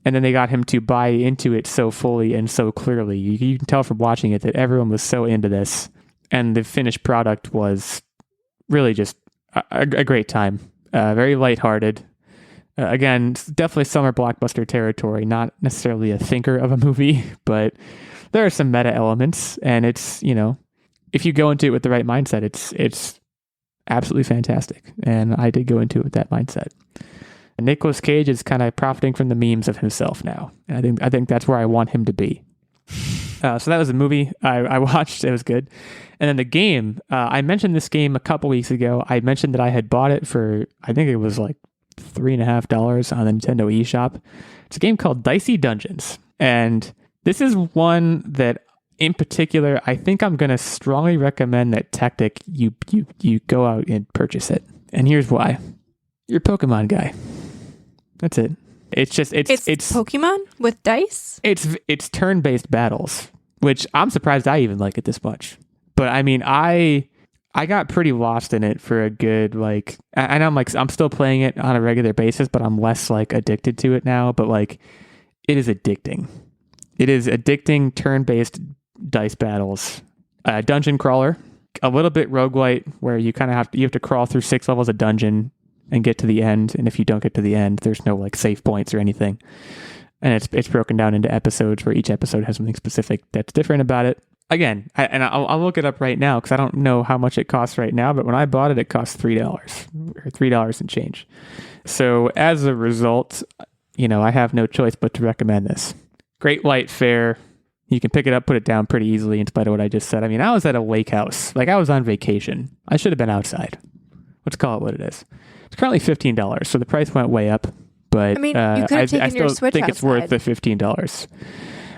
and then they got him to buy into it so fully and so clearly. You can tell from watching it that everyone was so into this. And the finished product was really just a great time. Very lighthearted. Again, definitely summer blockbuster territory. Not necessarily a thinker of a movie, but there are some meta elements. And it's, if you go into it with the right mindset, it's absolutely fantastic. And I did go into it with that mindset. And Nicolas Cage is kind of profiting from the memes of himself now. And I think that's where I want him to be. So that was a movie I watched. It was good. And then the game, I mentioned this game a couple weeks ago. I mentioned that I had bought it for, I think it was like $3.50 on the Nintendo eShop. It's a game called Dicey Dungeons. And this is one that in particular, I think I'm going to strongly recommend that Techtic, you go out and purchase it. And here's why. You're a Pokemon guy. That's it. It's Pokemon with dice? It's turn-based battles, which I'm surprised I even like it this much. But I mean, I I got pretty lost in it for a good, like, I know I'm still playing it on a regular basis, but I'm less like addicted to it now. But like, it is addicting. It is addicting turn-based dice battles. Dungeon crawler, a little bit roguelite, where you kind of have to crawl through 6 levels of dungeon and get to the end. And if you don't get to the end, there's no like save points or anything. And it's broken down into episodes where each episode has something specific that's different about it. Again, I'll look it up right now because I don't know how much it costs right now, but when I bought it, it cost $3 or $3 and change. So as a result, I have no choice but to recommend this. Great light fare. You can pick it up, put it down pretty easily in spite of what I just said. I mean, I was at a lake house. Like, I was on vacation. I should have been outside. Let's call it what it is. It's currently $15, so the price went way up. But I mean, you could have taken your Switch think it's worth the $15.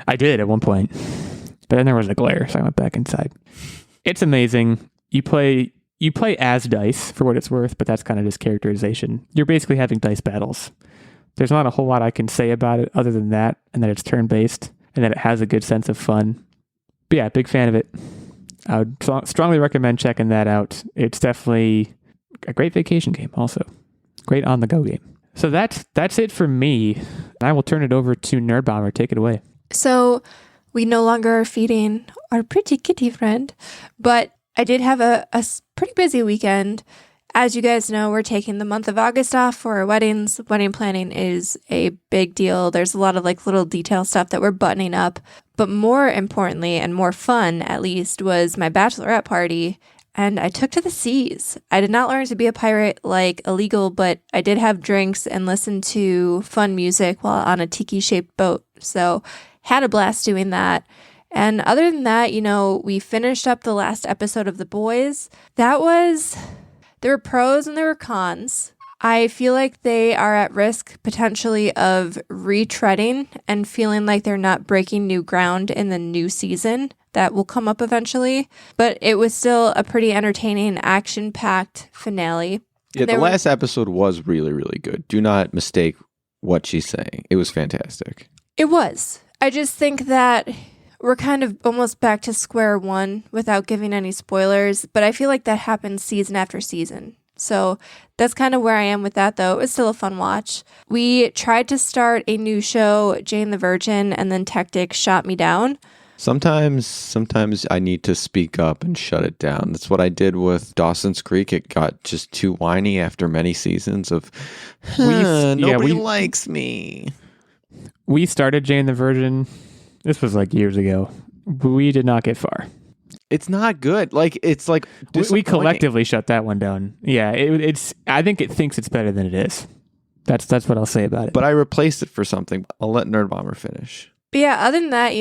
I did at one point. But then there was a glare, so I went back inside. It's amazing. You play as dice for what it's worth, but that's kind of just characterization. You're basically having dice battles. There's not a whole lot I can say about it other than that, and that it's turn-based, and that it has a good sense of fun. But yeah, big fan of it. I would strongly recommend checking that out. It's definitely a great vacation game also. Great on-the-go game. So that's it for me. I will turn it over to Nerdbomber. Take it away. So we no longer are feeding our pretty kitty friend, but I did have a pretty busy weekend. As you guys know, we're taking the month of August off for our weddings. Wedding planning is a big deal. There's a lot of like little detail stuff that we're buttoning up. But more importantly, and more fun at least, was my bachelorette party. And I took to the seas. I did not learn to be a pirate like Illeagle, but I did have drinks and listen to fun music while on a tiki-shaped boat. So had a blast doing that. And other than that, we finished up the last episode of The Boys. There were pros and there were cons. I feel like they are at risk potentially of retreading and feeling like they're not breaking new ground in the new season that will come up eventually. But it was still a pretty entertaining, action-packed finale. Yeah, the last episode was really, really good. Do not mistake what she's saying. It was fantastic. It was. I just think that we're kind of almost back to square one without giving any spoilers, but I feel like that happens season after season. So that's kind of where I am with that, though. It was still a fun watch. We tried to start a new show, Jane the Virgin, and then Techtic shot me down. Sometimes I need to speak up and shut it down. That's what I did with Dawson's Creek. It got just too whiny after many seasons of, nobody likes me. We started Jane the Virgin. This was like years ago. We did not get far. It's not good. Like, it's like we collectively shut that one down. Yeah, it's. I think it thinks it's better than it is. That's what I'll say about it. But I replaced it for something. I'll let Nerdbomber finish. But yeah, other than that,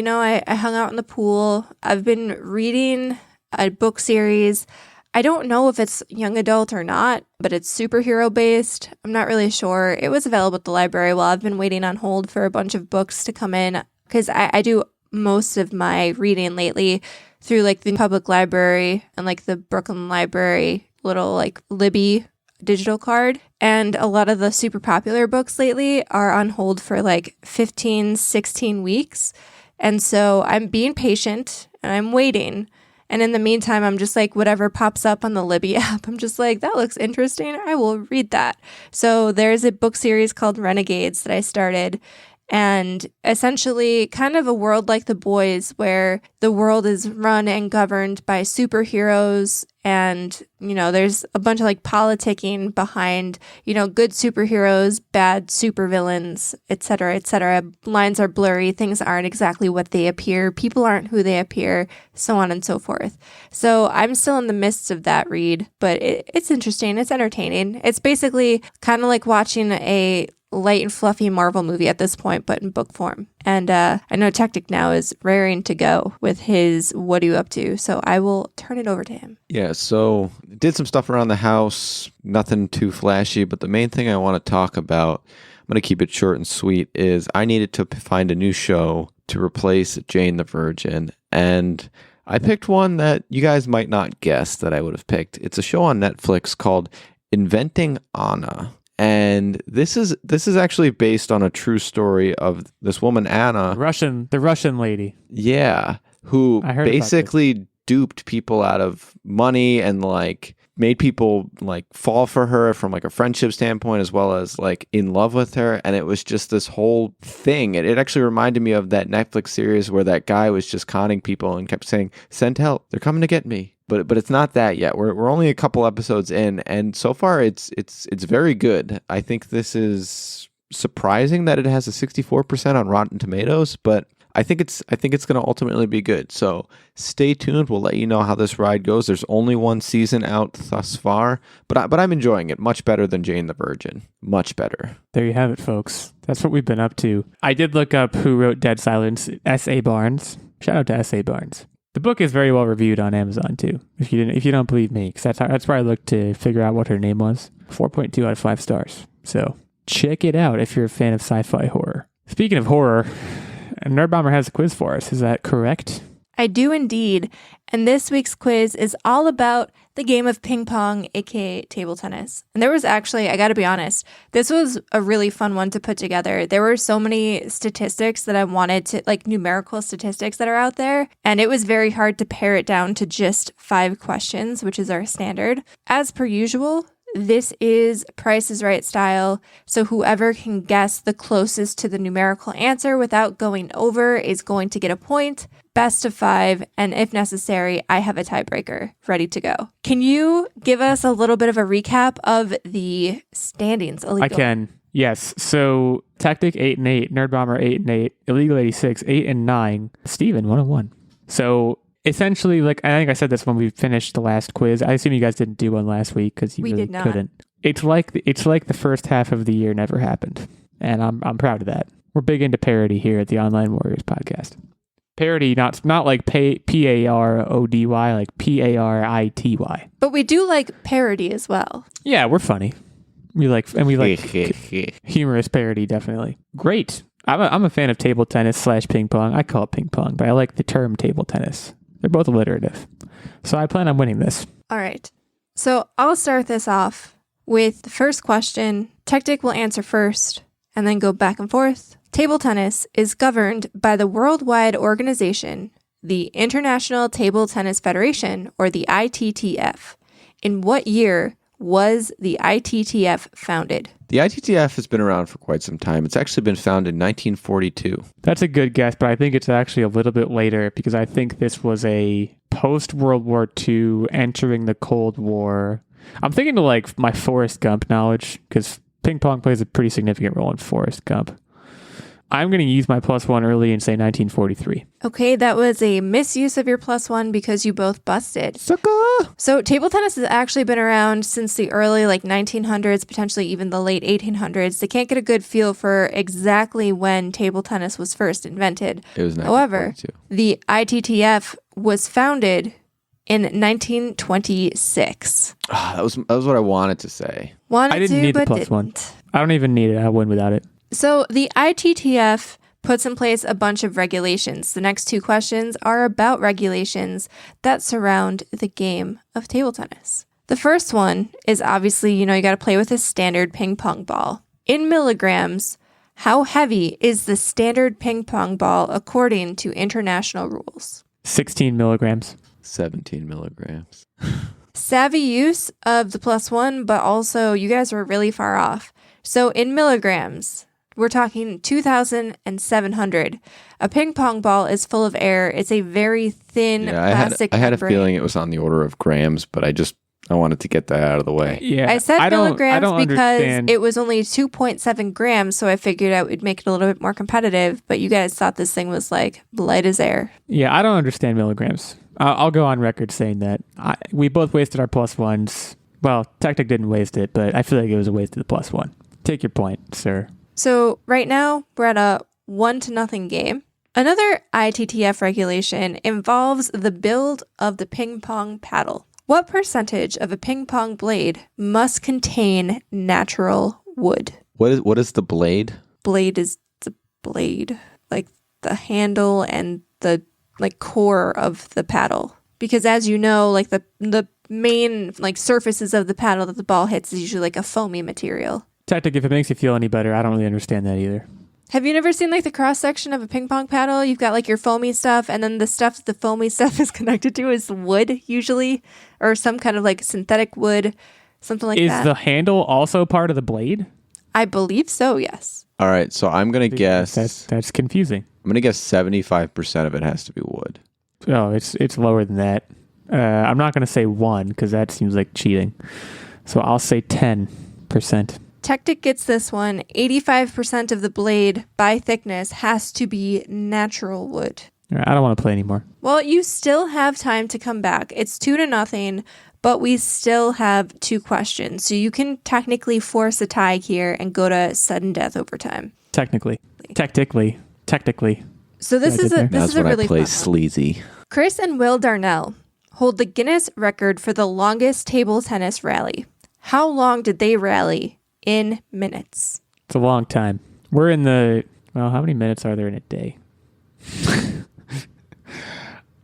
I hung out in the pool. I've been reading a book series. I don't know if it's young adult or not, but it's superhero based. I'm not really sure. It was available at the library while I've been waiting on hold for a bunch of books to come in, because I do most of my reading lately through like the public library and like the Brooklyn Library little like Libby digital card. And a lot of the super popular books lately are on hold for like 15, 16 weeks. And so I'm being patient and I'm waiting. And in the meantime, I'm just like, whatever pops up on the Libby app, I'm just like, that looks interesting. I will read that. So there's a book series called Renegades that I started. And essentially kind of a world like The Boys, where the world is run and governed by superheroes. And, there's a bunch of like politicking behind, good superheroes, bad supervillains, et cetera, et cetera. Lines are blurry. Things aren't exactly what they appear. People aren't who they appear, so on and so forth. So I'm still in the midst of that read, but it's interesting. It's entertaining. It's basically kind of like watching a light and fluffy Marvel movie at this point, but in book form. And I know Techtic now is raring to go with his What Are You Up To? So I will turn it over to him. Yeah, so did some stuff around the house, nothing too flashy, but the main thing I want to talk about, I'm going to keep it short and sweet, is I needed to find a new show to replace Jane the Virgin. And I picked one that you guys might not guess that I would have picked. It's a show on Netflix called Inventing Anna. And this is actually based on a true story of this woman, Anna. The Russian lady. Yeah, who basically duped people out of money and like made people like fall for her from like a friendship standpoint as well as like in love with her. And it was just this whole thing. It actually reminded me of that Netflix series where that guy was just conning people and kept saying, send help, they're coming to get me. But it's not that yet. We're only a couple episodes in, and so far it's very good. I think this is surprising that it has a 64% on Rotten Tomatoes, but I think it's going to ultimately be good. So stay tuned. We'll let you know how this ride goes. There's only one season out thus far, but I'm enjoying it much better than Jane the Virgin. Much better. There you have it, folks. That's what we've been up to. I did look up who wrote Dead Silence. S.A. Barnes. Shout out to S.A. Barnes. The book is very well reviewed on Amazon too. If you don't believe me, because that's where I looked to figure out what her name was. 4.2 out of 5 stars. So check it out if you're a fan of sci-fi horror. Speaking of horror, Nerdbomber has a quiz for us. Is that correct? I do indeed. And this week's quiz is all about the game of ping pong, aka table tennis. And there was actually, I got to be honest, this was a really fun one to put together. There were so many statistics that I wanted to, like numerical statistics that are out there. And it was very hard to pare it down to just 5 questions, which is our standard. As per usual, this is Price is Right style, so whoever can guess the closest to the numerical answer without going over is going to get a point. Best of 5, and if necessary, I have a tiebreaker ready to go. Can you give us a little bit of a recap of the standings? Illeagle? I can. Yes. So Techtic 8-8, Nerdbomber 8-8, Illeagle 86 8-9, Steven 1-1. So essentially, like I think I said this when we finished the last quiz. I assume you guys didn't do one last week because you really couldn't. It's like the first half of the year never happened, and I'm proud of that. We're big into parody here at the Online Warriors podcast. Parody, not like Parody, like Parity. But we do like parody as well. Yeah, we're funny. We like humorous parody, definitely. Great. I'm a fan of table tennis / ping pong. I call it ping pong, but I like the term table tennis. They're both alliterative. So I plan on winning this. All right. So I'll start this off with the first question. Techtic will answer first and then go back and forth. Table tennis is governed by the worldwide organization, the International Table Tennis Federation, or the ITTF. In what year was the ITTF founded? The ITTF has been around for quite some time. It's actually been founded in 1942. That's a good guess, but I think it's actually a little bit later because I think this was a post-World War II entering the Cold War. I'm thinking of like my Forrest Gump knowledge because ping pong plays a pretty significant role in Forrest Gump. I'm going to use my +1 early and say 1943. Okay, that was a misuse of your +1 because you both busted. Sucker! So table tennis has actually been around since the early 1900s, potentially even the late 1800s. They can't get a good feel for exactly when table tennis was first invented. It was 1942. However, the ITTF was founded in 1926. That was what I wanted to say. I didn't need the +1. I don't even need it. I'll win without it. So the ITTF puts in place a bunch of regulations. The next 2 questions are about regulations that surround the game of table tennis. The first one is obviously, you got to play with a standard ping pong ball. In milligrams, how heavy is the standard ping pong ball according to international rules? 16 milligrams. 17 milligrams. Savvy use of the +1, but also you guys were really far off. So in milligrams, we're talking 2,700. A ping pong ball is full of air. It's a very thin plastic I had a membrane. feeling it was on the order of grams, but I wanted to get that out of the way. Yeah, I said milligrams because understand. it was only 2.7 grams, so I figured I would make it a little bit more competitive, but you guys thought this thing was like light as air. Yeah, I don't understand milligrams. I'll go on record saying that. We both wasted our +1s. Well, Techtic didn't waste it, but I feel like it was a waste of the +1. Take your point, sir. So right now, we're at a 1-0 game. Another ITTF regulation involves the build of the ping pong paddle. What percentage of a ping pong blade must contain natural wood? What is the blade? Blade is the blade, like the handle and the core of the paddle. Because as you know, the main surfaces of the paddle that the ball hits is usually like a foamy material. Techtic, if it makes you feel any better, I don't really understand that either. Have you never seen like the cross section of a ping pong paddle? You've got like your foamy stuff, and then the stuff that the foamy stuff is connected to is wood usually, or some kind of like synthetic wood, something like that. Is the handle also part of the blade? I believe so, yes. All right, so I'm going to guess. That's confusing. I'm going to guess 75% of it has to be wood. Oh, it's lower than that. I'm not going to say 1 because that seems like cheating. So I'll say 10%. Techtic gets this one. 85% of the blade by thickness has to be natural wood. I don't want to play anymore. Well, you still have time to come back. It's 2-0, but we still have 2 questions. So you can technically force a tie here and go to sudden death overtime. Technically. So this is That's a when really I play fun one. sleazy. Chris and Will Darnell hold the Guinness record for the longest table tennis rally. How long did they rally in minutes? It's a long time. We're in how many minutes are there in a day?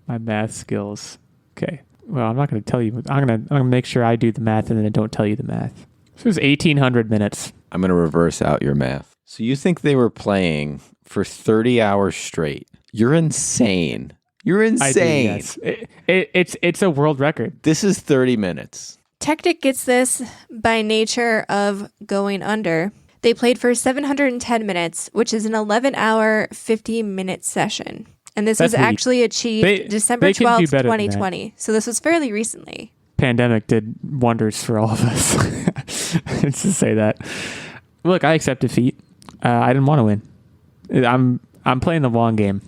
My math skills. Okay. Well, I'm not going to tell you. I'm going to make sure I do the math and then I don't tell you the math. This was 1,800 minutes. I'm going to reverse out your math. So you think they were playing for 30 hours straight? You're insane. You're insane. I do, yes. It's a world record. This is 30 minutes. Techtic gets this by nature of going under. They played for 710 minutes, which is an 11-hour, 50-minute session. And this was actually achieved December 12th, 2020. So this was fairly recently. Pandemic did wonders for all of us. It's to say that. Look, I accept defeat. I didn't want to win. I'm playing the long game,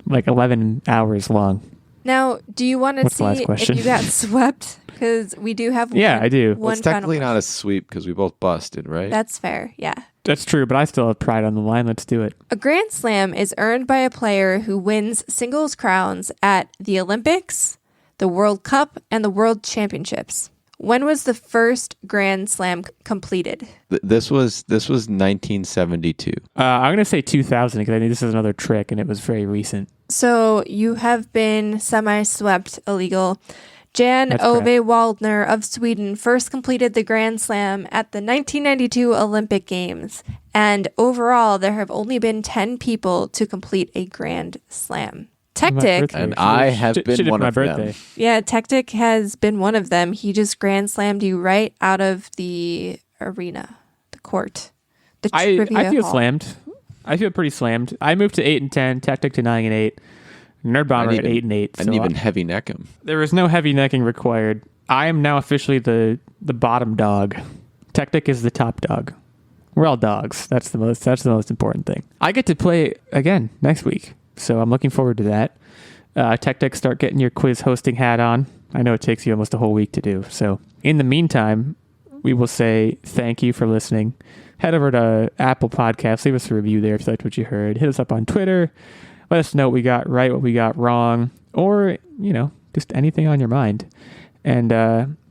like 11 hours long. Now, do you want to What's the last see if question? you got swept? Because we do have Yeah, I do. Well, it's technically not a sweep because we both busted, right? That's fair, yeah. That's true, but I still have pride on the line. Let's do it. A Grand Slam is earned by a player who wins singles crowns at the Olympics, the World Cup, and the World Championships. When was the first Grand Slam completed? This was 1972. I'm going to say 2000 because I think this is another trick and it was very recent. So you have been semi-swept, Illeagle. Jan That's Ove correct. Waldner of Sweden first completed the Grand Slam at the 1992 Olympic Games. And overall, there have only been 10 people to complete a Grand Slam. Techtic, And I have been one of them. yeah, Techtic has been one of them. He just Grand Slammed you right out of the arena, the court, the trivia I feel hall. slammed. I feel pretty slammed. I moved to 8 and 10, Techtic to 9 and 8, Nerdbomber at 8 and 8. I didn't even heavy neck him. There was no heavy necking required. I am now officially the bottom dog. Techtic is the top dog. We're all dogs. That's the most important thing. I get to play again next week, so I'm looking forward to that. Techtic, start getting your quiz hosting hat on. I know it takes you almost a whole week to do. So in the meantime, we will say thank you for listening. Head over to Apple Podcasts. Leave us a review there if you liked what you heard. Hit us up on Twitter. Let us know what we got right, what we got wrong, or, just anything on your mind. And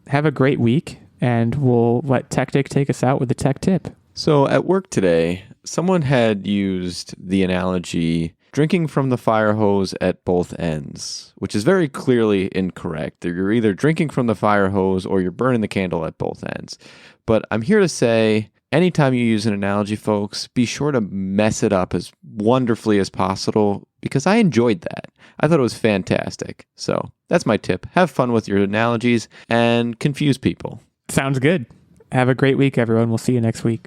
have a great week, and we'll let Techtic take us out with a tech tip. So at work today, someone had used the analogy drinking from the fire hose at both ends, which is very clearly incorrect. You're either drinking from the fire hose or you're burning the candle at both ends. But I'm here to say, anytime you use an analogy, folks, be sure to mess it up as wonderfully as possible, because I enjoyed that. I thought it was fantastic. So that's my tip. Have fun with your analogies and confuse people. Sounds good. Have a great week, everyone. We'll see you next week.